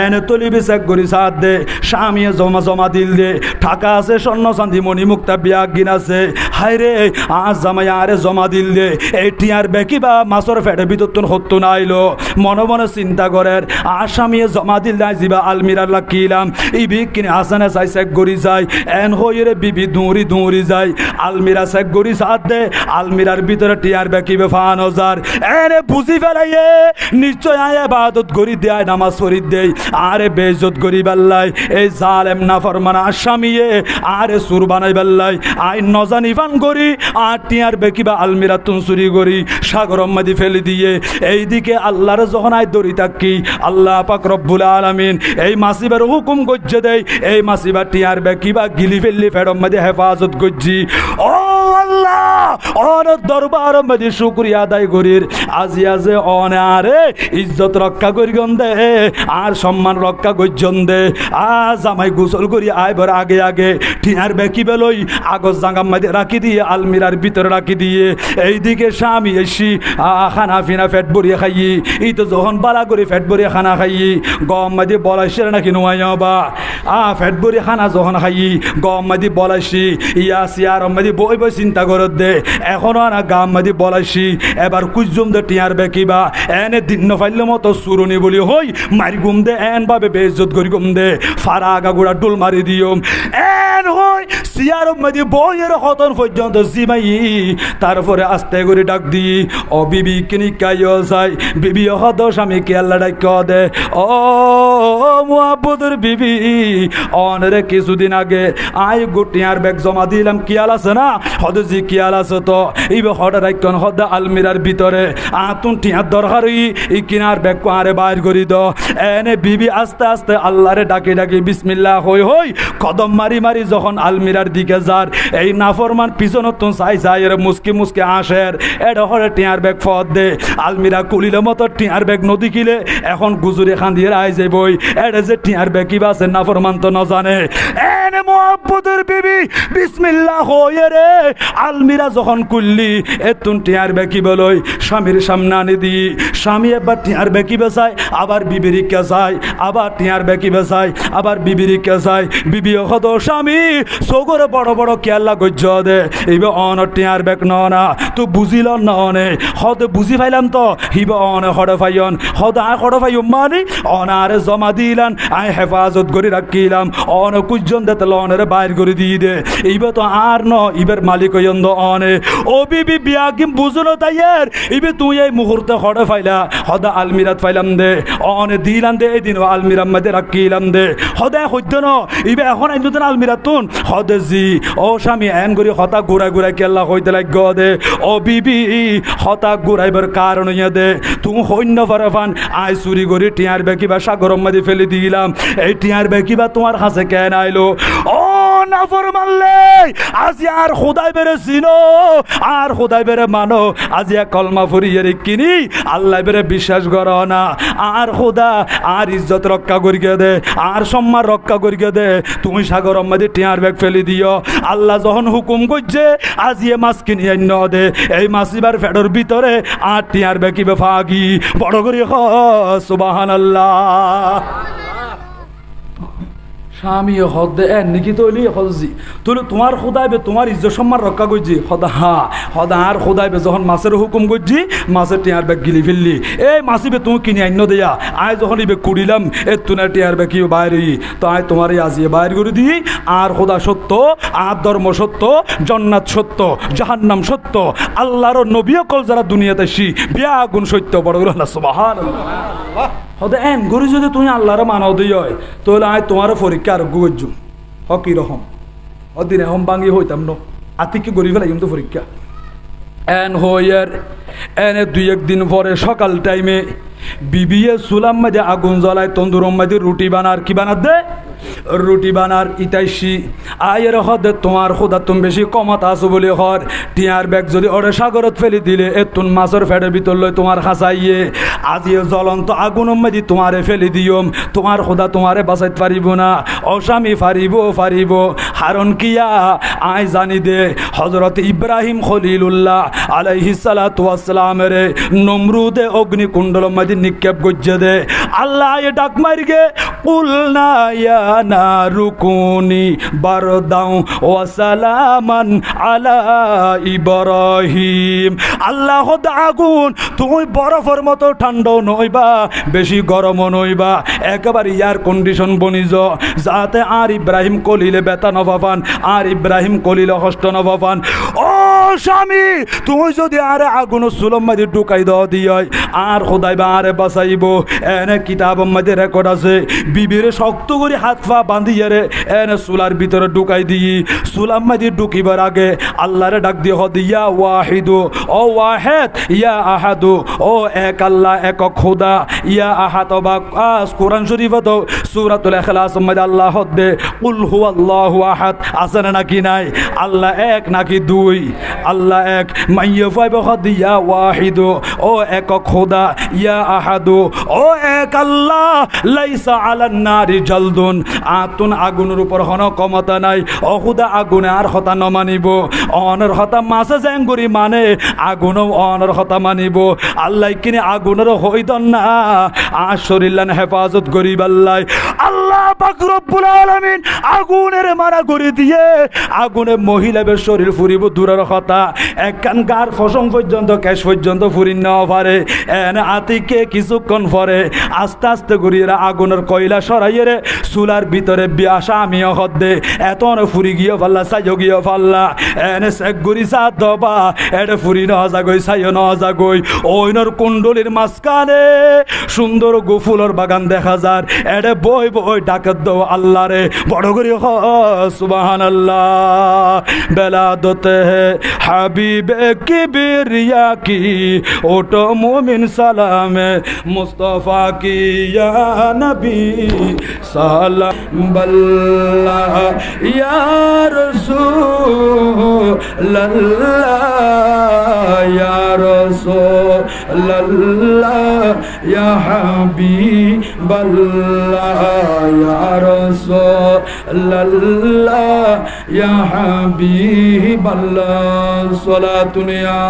এনে তলিবি চেক করি সাথ দে স্বামীয়ে জমা জমা দিল দে টাকা আছে স্বর্ণ চান্দি মণি মুক্তা বিয়া গিন আছে হাই রে আজ জামাই আরে জমা দিল দে এই টিয়ার বেকিবা মাছর ফেডের ভিতর তুন হতো না আইলো মনে মনে চিন্তা করেন আসামিয়ে জমা দিল নাই যাবা আলমিরার লাগিলাম ইবি কিনে হাসানে চাই চেক করি যায় এন হইরে বিবি দৌড়ি দৌড়ি যায় আলমিরা চেক করি সাথ দে আলমিরার ভিতরে টিয়ার বেকিবে ৫,০০০ এনে বুঝি ফেলাইয়ে নিশ্চয় আয় ইবাদত করি দেয় নামাজ পড়ি দেয় আরে বেইজ্জত করি বেল্লাই এই জালেম নাফরমান আসামিয়ে আরে সুর বানাই বেল্লাই আই নজানি ফান করি আর টিয়ার বেকিবা আলমিরা তুন চুরি করি সাগরম মাদি ফেলে দিয়ে এইদিকে আল্লাহর যখন আই দড়ি থাকি আল্লাহ পাক রব্বুল আলামিন এই মাসিবার হুকুম করছে দেয় এই মাসিবা টিয়ার বেকিবা গিলি ফেললি ফেডম মাদি হেফাজত করছি ও আল্লাহ অন দরবার মধ্যে শুকরিয়া আদায় করির আজি আজে অনে আরে ইজ্জত রক্ষা করি গন্দে আর সম্মান রক্ষা করজন দে আজ আমায় গোসল করি আইবার আগে আগে ঠিয়ার বেকি বেলই আগজ জাঙ্গাম মধ্যে রাখি দিয়ে আলমিরার ভিতরে রাখি দিয়ে এইদিকে স্বামী এসি খানা ফিনা ফেট ভরিয়ে খাইয়ে এই তো যখন বালা করে ফেট ভরিয়ে খানা খাইয়ে গম মধ্যে বলাইছে নাকি নোয়াই বা ফেট ভরিয়ে খানা যখন খাইয়ে গম মধ্যে বলাইছি ইয়া সিয়ার মধ্যে বই বই চিন্তা করত দে এখনো না গাম মধ্যে বলাইছি এবার কুজুম দে টিয়ার বেকিবা এনে দিন ফাইলে মতো সুরনি বলি হই মারি গুম দে এন ভাবে বেইজ্জত করি গুম দে ফারা আগা গুড়া ডুল মারি দিও এন হই সিয়ার মধ্যে বইয়ের হতন পর্যন্ত জিমাই তারপরে আস্তে করে ডাক দি ও বিবি কিনি কাইও যাই বিবি হদ স্বামী কে আল্লাহ ডাক দে ও মুহাব্বতের বিবি অনরে কিছুদিন আগে আই গুটিয়ার ব্যাগ জমা দিলাম কিয়াল আছে না হদ জি কিয়াল আছে তো ইবে হদ রাইকন হদ আলমিরার ভিতরে আতুন টিয়ার দরকারই ই কিনার ব্যাগ কো আরে বাইর করি দ এনে বিবি আস্তে আস্তে আল্লাহরে ডাকি ডাকি বিসমিল্লাহ হই হই কদম মারি মারি যখন আলমিরার দিকে যার এই নাফরমান পিছনত তো চাই চাই এর মুসকি মুসকি আসের এটা হরে টিয়ার ব্যাগ ফদ দে আলমিরা কুলিলে মতো টিয়ার ব্যাগ নদী কিলে এখন গুজুরি খান দিয়ে আই যাই বই এটা যে টিয়ার ব্যাগ কিবা আছে নাফরমান তো না জানে এনে মুহাব্বতের বিবি বিসমিল্লাহ হয়ে রে আলমিরা যখন কুললি এতুন টিয়ার ব্যাগ কি বলই স্বামীর সামনে আনি দি স্বামী এবার টিয়ার ব্যাগ কি বেচায় আবার বিবির কে যায় আবার টিয়ার ব্যাগ কি বেচায় আবার বিবির কে যায় বিবি হদ স্বামী সগরে বড় বড় কেয়াল্লা গজ্জ দে এইবে অন টিয়ার ব্যাগ না তো বুঝিল না অনে হদ বুঝি পাইলাম তো হিবে অনে হড়ে ফাইন হদ আয় হড়ে ফাই মানে অনারে জমা দিলাম আয় হেফাজত করে রাখিলাম অন কুজন দে তাহলে অনের বাইর করে দিয়ে দে এইবে তো আর ন ইবের মালিক হইন্দ অনে ও বিবি বিয়া কিম বুঝলো তাইয়ের ইবে তুই এই মুহূর্তে হড়ে ফাইলা হদা আলমিরাত ফাইলাম দে অনে দিলাম দে এই দিন আলমিরার মধ্যে রাখিলাম দে হদে হইত ন ইবে এখন আইন তো আলমিরাত তুন হদে জি ও স্বামী এন করি হতা ঘুরাই ঘুরাই কেল্লা হইতে লাগ দে ও বিবি হতা ঘুরাইবার কারণ ইয়ে দে তুমি হইন্য পারে ফান আই চুরি করি টিয়ার বেকিবা সাগরম মধ্যে ফেলে দিলাম এই টিয়ার বেকিবা তোমার কাছে কেন আইলো ও নাফর মানলে আজি আর খোদাই বেড়ে চিনো আর খোদাই বেড়ে মানো আজি কলমা ফুরিয়ে কিনি আল্লাহ বেড়ে বিশ্বাস করো না আর খোদা আর ইজ্জত রক্ষা করিয়ে দে আর সম্মান রক্ষা করিয়ে দে তুমি সাগরম মধ্যে টিয়ার ব্যাগ ফেলে দিও আল্লাহ যখন হুকুম করছে আজি এ মাছ কিনি আন্য দে এই মাছিবার ফেডর ভিতরে আর টিয়ার ব্যাগ কিবে ফাগি বড় করি সুবহানাল্লাহ স্বামী হদে এন নাকি তৈলি হজি তুলে তোমার খোদাইবে তোমার ইজ্জত সম্মান রক্ষা করছি হদা হা হদা আর খোদাইবে যখন মাছের হুকুম করছি মাছের টিয়ার ব্যাগ গিলি ফেললি এই মাছিবে তুমি কিনে আন্য দেয়া আয় যখন ইবে কুড়িলাম এ তুনার টিয়ার ব্যাগ কি বাইরে তো আয় তোমার আজিয়ে বাইর করে দিই আর খোদা সত্য আর ধর্ম সত্য জন্নাত সত্য জাহান্নাম সত্য আল্লাহর নবী কল যারা দুনিয়াতে সি বিয়া গুণ সত্য বড় না সুবহানাল্লাহ হদে এন গরি যদি তুমি আল্লাহর মানাও দিই হয় তাহলে আয় তোমার পরীক্ষা আরোগ্য করছুম হকি রকম অদিন এখন বাঙ্গি হইতাম ন আতিকে গরি ফেলাই কিন্তু পরীক্ষা এন হইয়ার এনে দুই একদিন পরে সকাল টাইমে বিবিএ সুলাম মাঝে আগুন জ্বলায় তন্দুরম মাঝে রুটি বানার কি বানার দে রুটি বানার ইতাইশি আয়ের হদে তোমার খোদা তুমি বেশি কমত আসো বলে হর টিয়ার ব্যাগ যদি ওরে সাগরত ফেলে দিলে এতুন মাছের ফেটের ভিতর লই তোমার খাসাইয়ে আজিয়ে জ্বলন্ত আগুন মাঝে তোমারে ফেলে দিওম তোমার খোদা তোমারে বাঁচাইতে পারিব না অস্বামী ফারিব হারণ কিয়া আয় জানি দে হজরত ইব্রাহিম খলিলুল্লাহ আলাইহিস সালাতু ওয়াস সালামের নমরুদে অগ্নিকুণ্ডল মাঝে নিক্ষেপ গজ্জে দে আল্লাহ এ ডাক মারিগে কুলনা ইয়া নারুকুনি বারদাউ ওয়া সালামান আলা ইব্রাহিম আল্লাহ আগুন তুমি বরফের মতো ঠান্ডাও নইবা বেশি গরমও নইবা একেবারে এয়ার কন্ডিশন বনিজ যাতে আর ইব্রাহিম কলিলে বেতা নবাবান আর ইব্রাহিম কলিলে কষ্ট নবাবান ও স্বামী তুমি যদি আরে আগুন সুলম মাঝে ঢুকাই দাও দিয় আর খোদাইবা আরে বাঁচাইব এনে কিতাব মাঝে রেকর্ড আছে বিবিরে শক্ত করে হাত পা বাঁধিয়ে রে এনে চুলার ভিতরে ঢুকাই দিই চুলার মাঝে ঢুকিবার আগে আল্লাহরে ডাক দিয়ে হদ ইয়া ওয়াহিদু ও ওয়াহেদ ইয়া আহাদু ও এক আল্লাহ এক খোদা ইয়া আহাদ বা কোরআন শরীফ তো সূরাতুল ইখলাস মধ্যে আল্লাহ দে কুল হুয়াল্লাহু আহাদ আছে নাকি নাই? আল্লাহ এক নাকি দুই? আল্লাহ এক। মাইয়াফাইব খাদিয়া ওয়াহিদু, ও এক খোদা। ইয়া আহাদু, ও এক আল্লাহ। লাইসা আলান নারি জালদুন, আতুন আগুনের উপর হন ক্ষমতা নাই। ও খুদা আগুনে আর হতা ন মানিব, অনর হতা মাসে জেঙ্গুরি মানে আগুনও অনর হতা মানিব। আল্লাহ কিনে আগুনের হইদন না, আর শরীরান হেফাজত করিব আল্লাহ। আল্লাহ পাক রব্বুল আলামিন আগুনের মারা করে দিয়ে আগুনে মহিলাদের শরীর ফুরিব দূরের কথা, একখান গার ফসং পর্যন্ত ক্যাশ পর্যন্ত ফুরি নেওয়া পারে। এনে আতিকে কিছুক্ষণ পরে আস্তে আস্তে করিয়ে আগুনের কয়লা সরাইয়ে রে চুলার ভিতরে বিয়াসা আমিও হদ্দে এত ফুরি গিয়ে ফাল্লা চাইও গিয়ে ফাল্লা এনে চেক গুড়ি চা দবা এটা ফুরি ন যাগই চাইও ন যাগই। ওইনর কুণ্ডলির মাঝখানে সুন্দর গোফুলর বাগান দেখা যার, এটা বই বই ডাকাত দো আল্লাহ রে বড় করি সুবহানাল্লাহ। বেলাদতে হাবিবে কিবরিয়া কি ওটো মুমিন সালামে মুস্তফা কি ইয়া নবী সালাম বল্লাহ ইয়া রাসূলুল্লাহ ইয়া রাসূলুল্লাহ ইয়া হাবিবাল্লাহ ইয়া রাসূলুল্লাহ ইয়া হাবিবাল্লাহ সালাতুন ইয়া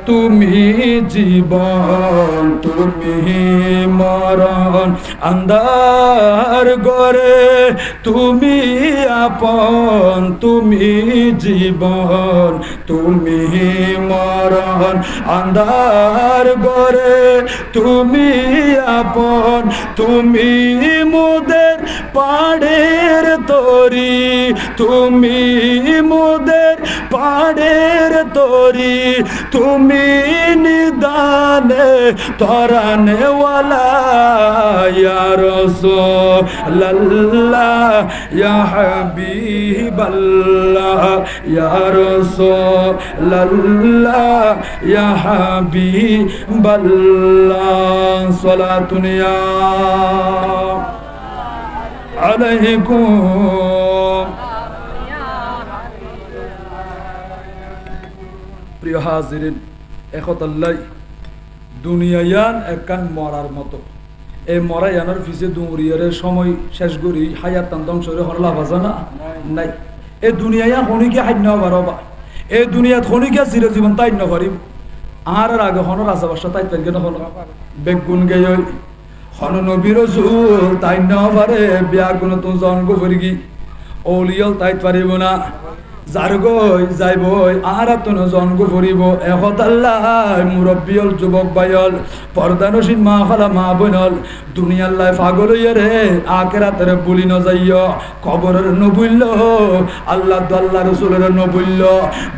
তুমি জীবন তুমি মরণ আন্ধার গরে তুমি আপন তুমি জীবন তুমি মরণ আন্ধার গরে তুমি আপন তুমি মোদের পাড়ের তরি তুমি মোদের পাড়ের তরি তুমি নিদানে তরানে ওয়ালা ইয়া রাসূলুল্লাহ ইয়া হাবিবাল্লাহ ইয়া রাসূলুল্লাহ ইয়া হাবিবাল্লাহ সালাতুন ইয়া আলাইকুম। প্রিয় হাজিরিন, একতাল্লাই দুনিয়ায়ান একখান মরার মতো। এই মরায়ানোর পিছিয়ে দুমরিয়ারের সময় শেষ করি হায়াত ধ্বংস হওয়ার লাভ আছে না? নাই। এই দুনিয়ায়া হনিকে হান্য পারবা, এই দুনিয়াত হনিকে চিরজীবন তাই নপারিব। আর আগে হনর আশাবাসা তাই পেন কেন হল বেগুন গে হন নবীর রসুল তাই ন পারে বিয়া গুণ তো জন্ম করি কি ওলিয়ল তাই পারিব না। যার গই যাইবই আর তুন জন্ম করিব একতাল্লাহ মুরব্বিয়ল যুবক বাইল পর্দানসীন মা খালা মা বনল দুনিয়াল্লাহ পাগল রে আখেরাতের বুলি ন যাইও কবরের নবুল্য আল্লাহ আল্লাহ রসুলের নবুল্য।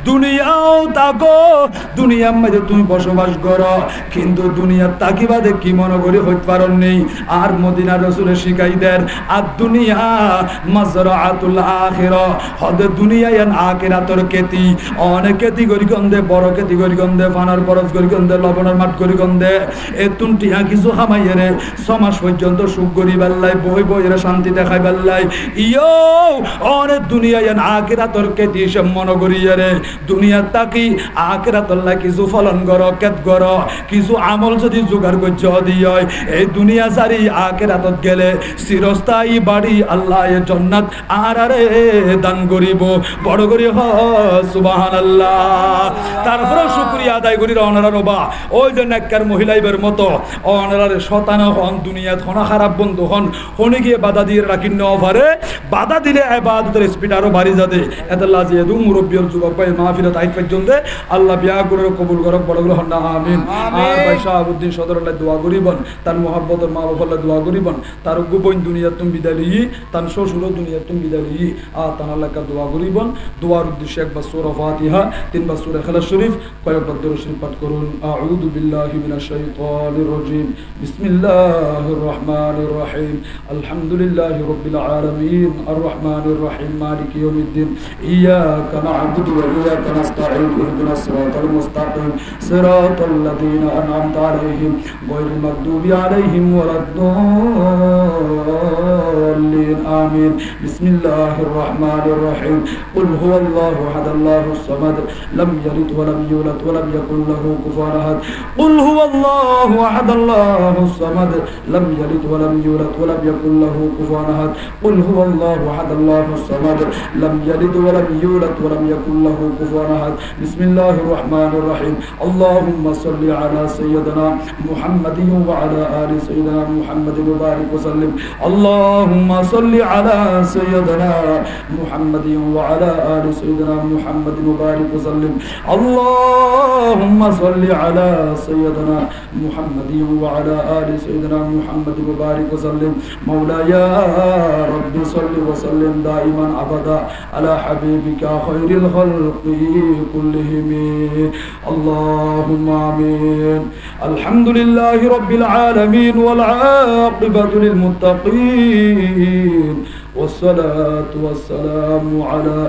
দুনিয়াও তাকো দুনিয়ার মধ্যে তুমি বসবাস করো, কিন্তু দুনিয়ার তাকিবাদে কি মনে করি হইতে পারন নেই। আর মদিনার রসুলে শিখাই দেন আর দুনিয়া মাজরাআতুল আখিরা হদে দুনিয়ায় আখিরাতের কেতি অনেক কেতি গরি গন্ধে বড় কেতি গরি গন্ধে ফানার বরজ গরি গন্ধে লবণের মাঠ গরি গন্ধে এতুন টিয়া কিছু হামাইয়ে সমাজ পর্যন্ত সুখ গরি বেল্লাই বই বইয়ের শান্তি দেখাই বেল্লাই ইয়ো অনেক দুনিয়ায় আখিরাতের কেতি সে মনে করিয়ে রে দুনিয়ার তাকি আখিরাতুল্লাহ কিছু ফলন করো কেত করো কিছু আমল যদি জোগাড় করছ দিয়ে এই দুনিয়া সারি আখিরাতত গেলে চিরস্থায়ী বাড়ি আল্লাহ জান্নাত আর আরে দান করিব বড় করি হ সুবহানাল্লাহ। তারপরে শুকরিয়া আদায় করি অনারা রবা ওই যে নেককার মহিলাইবের মতো অনারার শতান হন দুনিয়াত হন খারাপ বন্ধু হন হনে গিয়ে বাধা দিয়ে রাখি নেওয়া পারে। বাধা দিলে ইবাদতের স্পিড আরো বাড়ি যাবে। এত লাজিয়ে দু মুরব্বিয়র যুবক ভাই মাহফিলত আইত পর্যন্ত আল্লাহ বিয়া করে কবুল করক বড় করে হন না আমিন। আর ভাই শাহাবুদ্দিন সদরল্লাহ দোয়া করিবন তার মোহাব্বতের মা বাবাল্লাহ দোয়া করিবন তার গোপন দুনিয়াত তুমি বিদায় লিই তার শ্বশুরও দুনিয়াত তুমি বিদায় লিই আর তার আল্লাহকে দোয়া করিবন। দোয়ার উদ্দেশ্যে একবার সূরা ফাতিহা তিনবার সূরা ইখলাস শরীফ কয়েকবার দরুদ শরীফ পাঠ করুন। আউযু বিল্লাহি মিনাশ শাইতানির রাজিম বিসমিল্লাহির রহমানির রহিম আলহামদুলিল্লাহি রাব্বিল আলামিন আর রহমানির রহিম মালিকি ইয়াউমিদ্দিন ইয়াকা না'বুদু ওয়া ইয়াকা নাস্তাঈন ইহদিনাস সিরাতাল মুস্তাকিম সিরাতাল লাযীনা আন'আমতা আলাইহিম গায়রিল মাগদুবি আলাইহিম ওয়ালাদ-দাল্লিন আমিন বিসমিল্লাহির রহমানির রহিম কুল হুয়াল্লাহু আহাদ আল্লাহুস সামাদ লাম ইয়ালিদ ওয়া লাম ইউলাদ ওয়া লাম ইয়াকুল লাহু কুফুয়ান আহাদ কুল হুয়াল্লাহু আহাদ আল্লাহুস সামাদ লাম ইয়ালিদ ওয়া লাম ইউলাদ ওয়া লাম ইয়াকুল লাহু কুফুয়ান আহাদ কুল হুয়াল্লাহু আহাদ আল্লাহুস সামাদ লাম ইয়ালিদ ওয়া লাম ইউলাদ ওয়া লাম ইয়াকুল লাহু কুফুয়ান আহাদ বিসমিল্লাহির রহমানির রহিম আল্লাহুম্মা সাল্লি আলা সাইয়্যিদিনা মুহাম্মাদিন ওয়া আলা আলি সাইয়্যিদিনা মুহাম্মাদিন ওয়া বারিক ওয়া সাল্লিম আল্লাহুম্মা সাল্লি আলা সাইয়্যিদিনা মুহাম্মাদিন ওয়া আলা আলি সাইয়্যিদিনা মুহাম্মাদিন ওয়া বারিক ওয়া সাল্লিম আল্লাহুম্মা সাল্লি আলা সাইয়্যিদিনা মুহাম্মাদিন ওয়া আলা আলি সাইয়্যিদিনা মুহাম্মাদিন ওয়া বারিক ওয়া সাল্লিম মাওলায়া রাব্বি সাল্লি ওয়া সাল্লিম দাইমান আবাদা আলা হাবিবিকা খায়রিল খালqi কুল্লিহিম আল্লাহুম্মা আমিন আলহামদুলিল্লাহি রাব্বিল আলামিন ওয়াল আকিবাতু লিল মুত্তাকিন والصلاة والسلام على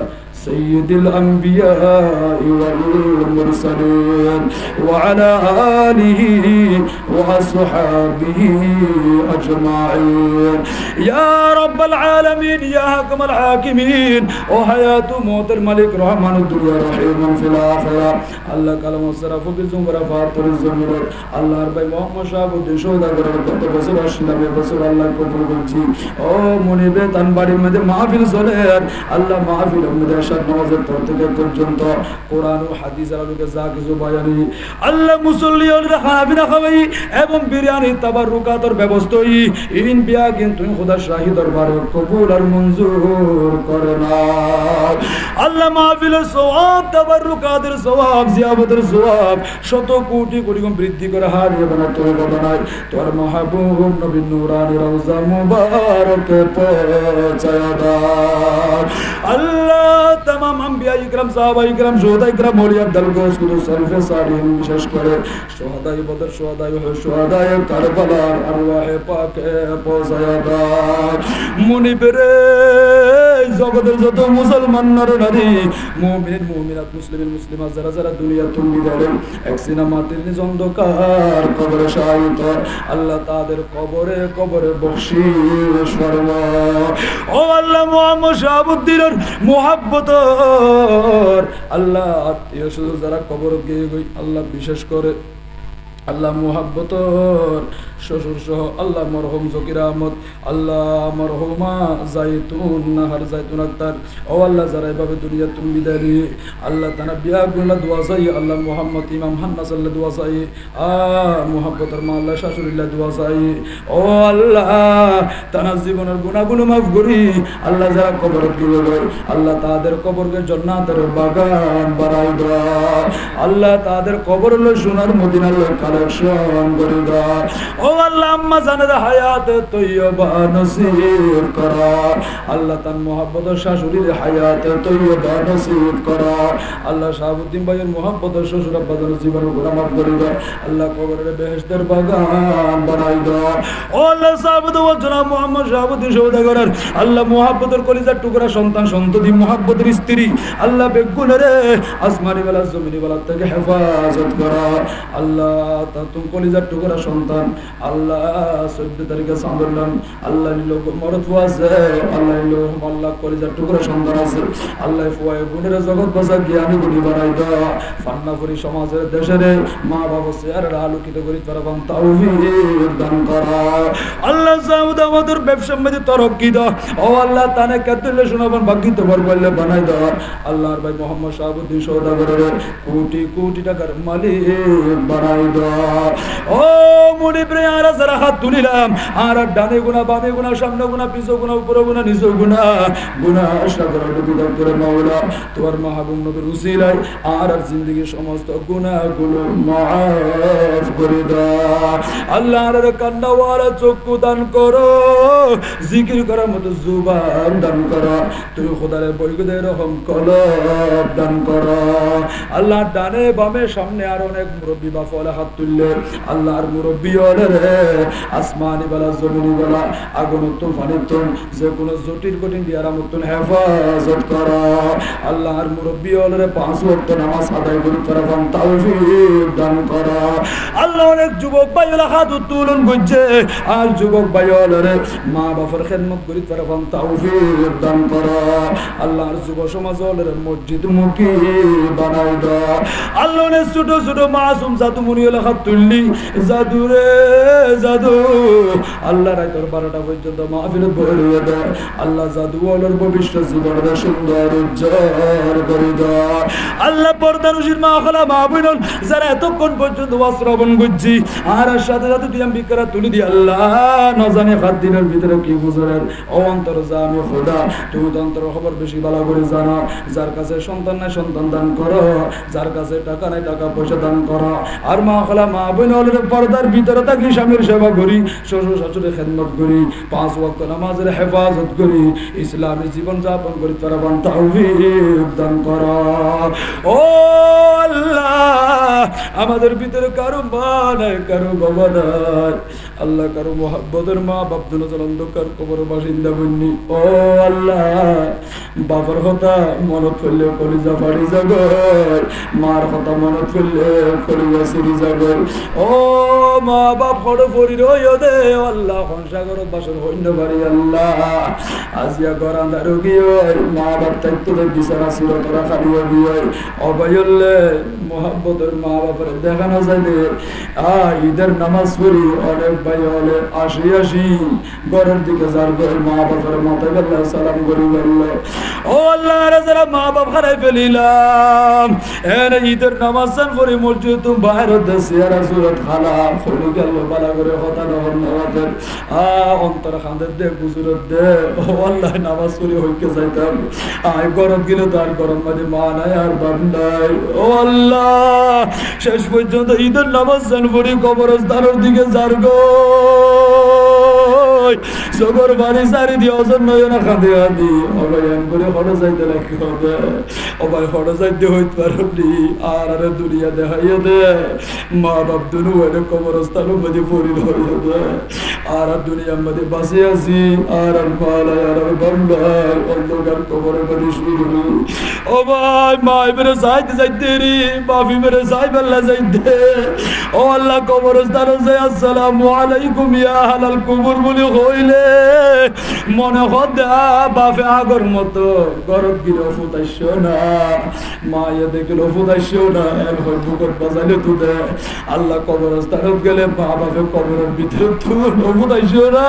سيد الأنبياء والمرسلين وعلى آله وأصحابه أجمعين يا رب العالمين يا حكم الحاكمين وحياة موت الملك رحمن الدنيا رحيم في الآخرة الله كلام الصرف بالزمر فاطر الزمر الله ربي محمد شاب الدين شهداء بركة بصر الشلم بصر الله قبول بنتي او منيبت أنباري مدى محفل صلير الله محفل مدى شاد نوازت ترتك পর্যন্ত কোরআন ও হাদিস আলোকে যা কিছু বয়ানি আল্লাহ মুসল্লিদের খানাপিনা খাওয়াই এবং বিরিয়ানি তাবাররুকাতের ব্যবস্থাই ইন বিয়া কিন্তু খোদা শাহী দরবারে কবুল আর মঞ্জুর করে না আল্লাহ মাহফিলের সওয়াব তাবাররুকাতের সওয়াব জিয়ারতের সওয়াব শত কোটি কোটি গুণ বৃদ্ধি করে হারিয়ে বানায় তওবা বানায় তোর মাহবুব নবী নূরানি রওজা মুবারকে পৌঁছায়া দাও আল্লাহ तमाम अंबिया इकराम साहबा इकराम शुहदा इकराम मौलिया अब्दुल गौस कुदुस सलफे सालिहीन विशेष করে শুহাদায়ে বদর শুহাদায়ে উহুদ শুহাদায়ে কারবালা আরওয়াহে পাকে পৌঁছায়া দাও মুনিবরে জগতের যত মুসলমান নর নারী মুমিন মুমিনাত মুসলিমিন মুসলিমাত যারা যারা দুনিয়া তুমি দেন এক সিনেমাতের নিজ অন্ধকার কবরে শায়িত আল্লাহ তাদের কবরে কবরে বখশিশ ফরমা ও আল্লাহ মুহাম্মদ শাহাবুদ্দিনের মুহাব্বত আল্লাহ আত্মীয় শুধু যারা কবর গিয়ে গই আল্লাহ বিশেষ করে আল্লাহ মুহাব্বতর শ্বশুর সহ আল্লাহ মরহুম জকির আহমদ আল্লাহ মরহুমা জাইতুন নাহার জাইতুন আক্তার ও আল্লাহ যারা এভাবে দুনিয়া তুমি বিদায় দিয়ে আল্লাহ তারা বিয়া গুলা দোয়া চাই আল্লাহ মুহাম্মদ ইমাম হান্নাস আল্লাহ দোয়া চাই মুহাব্বতর মা আল্লাহ শাশুড়িল্লাহ দোয়া চাই ও আল্লাহ তারা জীবনের গুনাহগুলো মাফ করি আল্লাহ যারা কবর দিয়ে গয় আল্লাহ তাদের কবরকে জান্নাতের বাগান বানাই দাও আল্লাহ তাদের কবর হলো সোনার মদিনার কালেকশন করে দাও ও আল্লাহ আম্মা জানের হায়াত তৈয়বা নসিব করা আল্লাহ তার মুহাব্বতের শাশুড়ির হায়াত তৈয়বা নসিব করা আল্লাহ শাহাবুদ্দিন ভাইয়ের মুহাব্বতের শ্বশুর আব্বাদের জীবনের গুনাহ মাফ করে দাও আল্লাহ কবরের বেহেশতের বাগান বানাই দাও ও আল্লাহ সাহাবুদ্দিন ও জনাব মুহাম্মদ শাহাবুদ্দিন সওদাগরের আল্লাহ মুহাব্বতের কলিজার টুকরা সন্তান সন্ততি মুহাব্বতের স্ত্রী আল্লাহ বেগুনের আসমানি ওয়ালা জমিনি ওয়ালা থেকে হেফাজত করা আল্লাহ তা তুমি কলিজার টুকরা সন্তান আল্লাহ 14 তারিখে সামরলাম আল্লাহ লোক মরদ আছে আল্লাহ লোক আল্লাহ কলিজার টুকরা সন্তান আছে আল্লাহ ফুয়ায়ে গুণের জগৎ বাসা জ্ঞানী গুণী বানাই দাও ফান্নাফুরি সমাজের দেশের মা বাবা চেহারা আলোকিত করি তারা বান তাওফিক দান করা আল্লাহ সাউদ আমাদের ব্যবসা মধ্যে তরক্কি দাও ও আল্লাহ তানে কাতুল্লে শোনাবান ভাগ্যিত ভর বললে বানাই দাও আল্লাহর ভাই মোহাম্মদ শাহাবুদ্দিন সওদাগরের কোটি কোটি টাকার মালিক বানাই দাও ও মুনিবরে আর যারা হাত তুলিলাম আর ডানে গুনাহ বামে গুনাহ সামনে গুনাহ পিছে গুনাহ উপরে গুনাহ নিচে গুনাহ গুনাহ সাগর ডুবে করে মাওলা তোমার মাহবুব নবীর উসিলায় আর জিন্দেগীর সমস্ত গুনাহগুলো মাফ করে দাও আল্লাহর কান্নাওয়ালা চক্ষু দান করো জিকির করার মতো জুবান দান করো তুমি খোদারে বৈগদে রকম কলব দান করো আল্লাহ ডানে বামে সামনে আর অনেক মুরব্বি বা ফলে হাত তুললে আল্লাহর মুরব্বি ওরে আসমানি বালা জমিনি বালা আগুন তুফানি তুন যে কোনো জটিল কঠিন বিয়ারামতুন হেফাজত করা আল্লাহর মুরব্বী হলরে 5 ওয়াক্ত নামাজ আদায় করি করা তাওফিক দান করা আল্লাহ অনেক যুবক ভাই হলো হাত উত্তোলন করছে আর যুবক ভাই হলরে মা বাবার খেদমত করি করা তাওফিক দান করা আল্লাহর যুব সমাজ হলরে মসজিদ মুখী বানাই দাও আল্লাহ অনেক ছোট ছোট মাসুম জাদু মুনি হলো হাত তুললি জাদু রে জাদু আল্লাহ রাতের 12টা পর্যন্ত মাহফিলে ভরিয়ে দেয় আল্লাহ জাদু ওয়ালার ভবিষ্যৎ জীবনটা সুন্দর উজ্জ্বল করে দেয় আল্লাহ পর্দানুশীল মা খালা মা বোন যারা এতক্ষণ পর্যন্ত শ্রবণ করছি আর সাথে সাথে তুই আমি বিকরা তুলি দি আল্লাহ না জানি 7 দিনের ভিতরে কি গুজরের অন্তর জামি খোদা তুমি তো অন্তর খবর বেশি ভালো করে জানো যার কাছে সন্তান নাই সন্তান দান করো যার কাছে টাকা নাই টাকা পয়সা দান করো আর মা খালা মা বোন হলের পর্দার ভিতরে থাকি স্বামীর সেবা করি শ্বশুর শাশুড়ির খেদমত করি 5 ওয়াক্ত নামাজের হেফাজত করি ইসলামী জীবন যাপন করি তারা বান তাওফিক দান করো ও আল্লাহ আমাদের ভিতরে কারো মা নাই কারো বাবা নাই আল্লাহ কারো মুহাব্বতের মা বাপ দুনো অন্ধকার কবর বাসিন্দা বন্নি ও আল্লাহ বাবার কথা মনত করলে কলিজা ফাড়ি জাগর মার কথা মনত করলে কলিজা সিরি জাগর ও মা বাপ হড় ফরি রইও দে আল্লাহ সংসাগর বাসর হইন্য বাড়ি আল্লাহ আজিয়া গরান্দা রোগী হয় মা বাপ তাইতো বিছানা ছিল তোরা খালিও বিয় অবয়লে মোহাব্বতের মা বাপের দেখানো যাইলে ঈদের নামাজ পড়ি অনেক ভাই হলে আসি ঘরের দিকে যার ঘর মা বাপের মাথায় বেলা সালাম করি বললো ও আল্লাহ যারা মা বাপ হারাই ফেলিলাম এনে ঈদের নামাজ চান পড়ি মসজিদ বাইর দেশে আর সুরত খালা ফলি গেল বালা করে হতা নহর নওয়াজের অন্তর খান্দের দে গুজরত দে ও আল্লাহ নামাজ পড়ি হইকে যাইতাম গরম গেলে তো আর গরম মানে মা নাই আর বাপ নাই ও আল্লাহ শেষ পর্যন্ত ঈদের নামাজ চান পড়ি কবরস্থানের দিকে যার গো সবর বাড়ি সারি দিয়ে অজন নয় না খাঁদে আদি অবাই এম করে হড়ে যাইতে লাগতে হবে অবাই হড়ে যাইতে হইতে পারি আর আরে দুনিয়া দেখাইয়া দে মা বাপ দুনু এনে কবরস্থানের মধ্যে পরিল হইয়া দে আর দুনিয়ার মধ্যে বাসে আছি আর মালাই আর বান্দার অন্ধকার কবরের মধ্যে শুরু ও ভাই মাই মেরে যাইতে যাইতে রে বাপি মেরে যাই বেলা যাইতে ও আল্লাহ কবরস্থানে যাই আসসালামু আলাইকুম ইয়া হালাল কবর বলে হইলে মনে হদা বাপে আগর মতো গরব গিরে ফুটাইছ না মায়ে দেখলো ফুটাইছ না এর হয় বুকত বাজাইলে তুদে আল্লাহ কবরস্থানে গেলে মা বাপে কবরের ভিতরে তুই ফুটাইছ না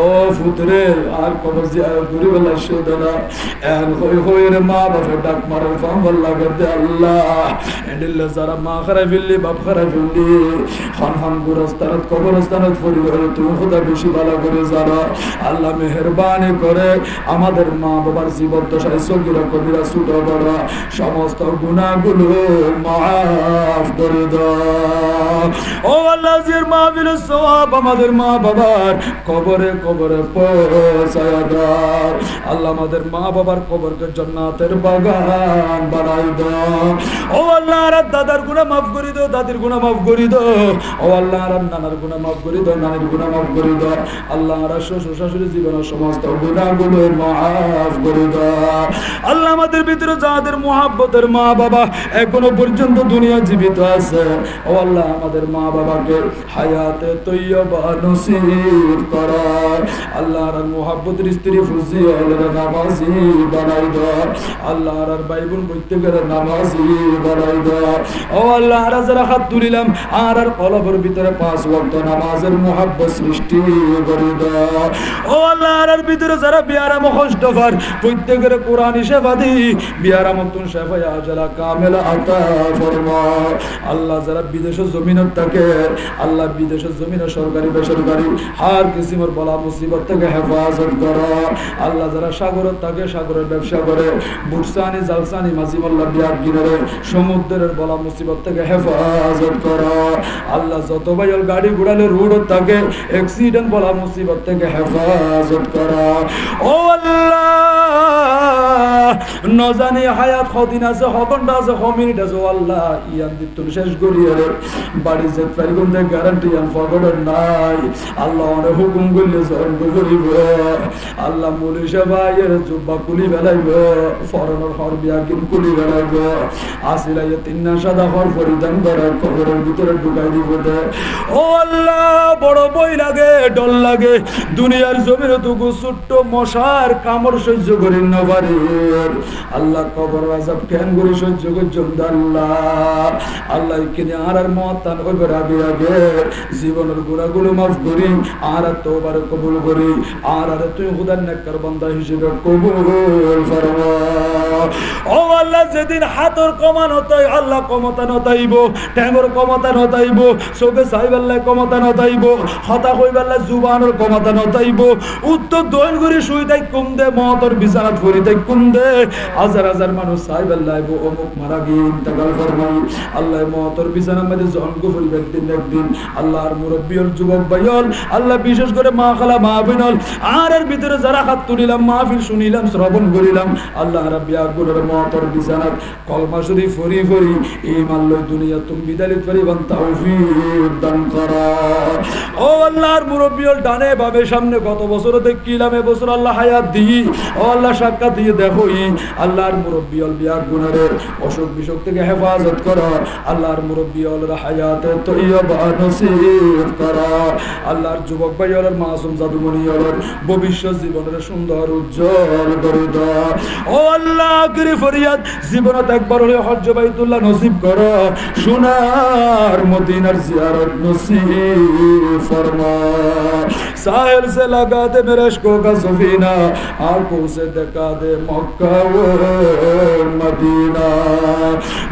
ও ফুতরে আর কবর জিয়ারত করে বেলাইছ না এর হয় হইরে মা বাপে ডাক মারার ফাম লাগে দে আল্লাহ এন্ডিল যারা মা খারাই ফেললি বাপ খারাই ফেললি খান গুরস্তানত কবরস্থানত পরিবার তুমি খোদা বেশি ভালো করে জানো আল্লাহ মেহেরবানি করে আমাদের মা বাবার জীবন দশায় সগীরা কবিরা ছোট বড় সমস্ত গুনাহগুলো মাফ করে দাও ও আল্লাহ জির মাহফিলের সওয়াব আমাদের মা বাবার কবরে কবরে পৌঁছায়া দাও আল্লাহ আমাদের মা বাবার কবরকে জান্নাতের বাগান বানাই দাও ও আল্লাহ আর দাদার গুনাহ মাফ করে দাও দাদির গুনাহ মাফ করে দাও ও আল্লাহ আর নানার গুনাহ মাফ করে দাও নানির গুনাহ মাফ করে দাও আল্লাহ আর শ্বশুর শাশুড়ির জীবনের সমস্ত গুনাহগুলো মাফ করে দাও আল্লাহ আমাদের ভিতরে যাদের মুহাব্বতের মা বাবা এখনো পর্যন্ত দুনিয়া জীবিত আছে ও আল্লাহ আমাদের মা বাবাকে হায়াতে তৈয়বা নসিব করো আল্লাহ আর মুহাব্বতের স্ত্রী ফুজিয়ালের নামাজি বানাই দাও আল্লাহ আর ভাই বোন প্রত্যেকের নামাজি বানাই দাও ও আল্লাহ আর যারা হাত তুলিলাম আর কলবের ভিতরে 5 ওয়াক্ত নামাজের মুহাব্বত সৃষ্টি করে দাও ও আল্লাহ আর ভিতরে যারা বিয়ারা মুখস্থ কর প্রত্যেকের কোরআনি শেফা দি বিয়ারা মতন শেফা আজলা কামেলা আতা ফরমা আল্লাহ যারা বিদেশে জমিনত থাকে আল্লাহ বিদেশের জমিনে সরকারি বেসরকারি হার কিসিমের বলা মুসিবত থেকে হেফাজত করো আল্লাহ যারা সাগরের থাকে সাগরের ব্যবসা করে বুটসানি জালসানি মাঝিমাল্লা বিয়ার গিনারে সমুদ্রের বলা মুসিবত থেকে হেফাজত করো আল্লাহ যত বাইল গাড়ি ঘোড়ালে রোড থাকে অ্যাক্সিডেন্ট বলা মুসিবত থেকে হেফাজত করো ও আল্লাহ নজানি হায়াত কদিন আছে, ঘন্টা আছে, মিনিট আছে, আল্লাহ ইয়ান দিত শেষ করি রে বাড়ি যে পারি কোন গ্যারান্টি আন ফগড় নাই। আল্লাহ অনেক হুকুম করলে জন্ম করিব, আল্লাহ মুলিশা ভাইয়ের জুব্বা কুলি বেলাইব, ফরনের হর বিয়াকিন কুলি বেলাইব, আসিলাই তিন্না সাদা হর পরিধান করে কবরের ভিতরে ঢুকাই দিব দে। ও আল্লাহ বড় বই লাগে, ডর লাগে, দুনিয়ার জমির টুকু ছোট্ট মশার কামড় সহ্য করি না পারি। আল্লাহ কবর আযাব কেন করে সহ্য করছেন আল্লাহ? আল্লাহ কিনে আর মতান ওইবার আগে আগে জীবনের গুণাগুলো মাফ করি, আর তওবার কবুল করি, আর তুই খুদার নেককার বান্দা হিসেবে কবুল ফরমা। ও আল্লাহ যেদিন হাতর কমানো তাই আল্লাহ ক্ষমতা নতাইব, ট্যাঙ্গর ক্ষমতা নতাইব, চোখে চাইবাল্লাহ ক্ষমতা নতাইব, হতা হইবাল্লাহ জুবানের ক্ষমতা নতাইব, উত্তর দৈন করে শুই তাই কুম দে, মতর বিছানাত ফরি তাই কুম দে, হাজার হাজার মানুষ চাইবাল্লাহ অমুক মারা গিয়ে ইন্তেকাল ফরমাই। আল্লাহ মতর বিছানার মধ্যে জন্ম করিব একদিন একদিন। আল্লাহর মুরব্বিয়ল যুবক ভাইয়ল, আল্লাহ বিশেষ করে মা খালা মা বিনল আর এর ভিতরে যারা হাত তুলিলাম, মাহফিল শুনিলাম, শ্রবণ করিলাম, আল্লাহ রাব্বি আগুনের মতর বিছানাত কলমা শরীফ ফরি ফরি ঈমান লই দুনিয়া তুমি বিদালিত করিবান তাওফীক দান করা। ও আল্লাহর মুরব্বিয়ল ডানে বামে সামনে কত বছর দেখিলাম, এবছর আল্লাহ হায়াত দিই, ও আল্লাহ সাক্ষাৎ দিয়ে দেখোই। আল্লাহর মুরব্বিয়ল বিয়া গুনাহের অসুখ বিসুখ থেকে হেফাজত করা, আল্লাহর মুরব্বিয়লের হায়াতে তৈয়বা নসিব করা, আল্লাহর যুবক ভাইয়লের মাসুম জাদুমণিয়লের ভবিষ্যৎ জীবনের সুন্দর উজ্জ্বল করে দাও। ও আল্লাহ আখিরি ফরিয়াদ, জীবনত একবার হলে হজ্জ বাইতুল্লাহ নসিব করো, সোনার মদিনার জিয়ারত नसीब फरमा। साहिल से लगा दे मेरे इश्क़ों का सफीना, आंखों से दिखा दे मक्का वो मदीना।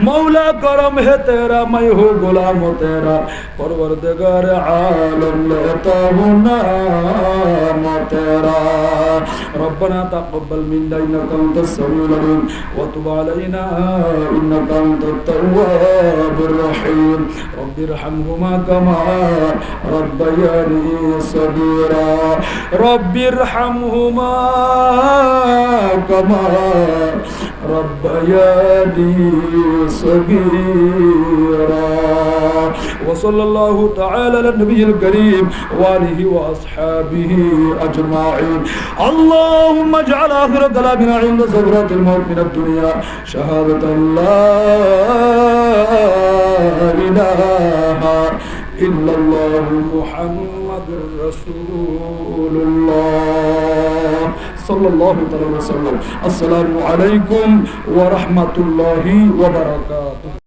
मौला करम है तेरा, मैं हूँ गुलाम तेरा, परवरदिगार आलम लेता हूँ नाम तेरा। रब्बना तक़ब्बल मिन्ना इन्नका अंतस समीउल अलीम व तुब अलैना इन्नका अंतत तव्वाबुर रहीम। रब्बिरहमहुमा कमा रब्बयानी सगीरा, रब्बिरहमहुमा कमा रब्बयानी सगीरा। वसल्लल्लाहु तआला अला नबियिल करीम व आलिहि व अस्हाबिहि अजमाइन। अल्लाहुम्मा इजअल आखिर कलामिना इंद सकरातिल मौत मिनद दुनिया शहादतन ला इलाहा इल्लल्लाहु मुहम्मदुर रसूलुल्लाह सल्लल्लाहु अलैहि वसल्लम। अस्सलामु अलैकुम व रहमतुल्लाहि व बरकातुहू।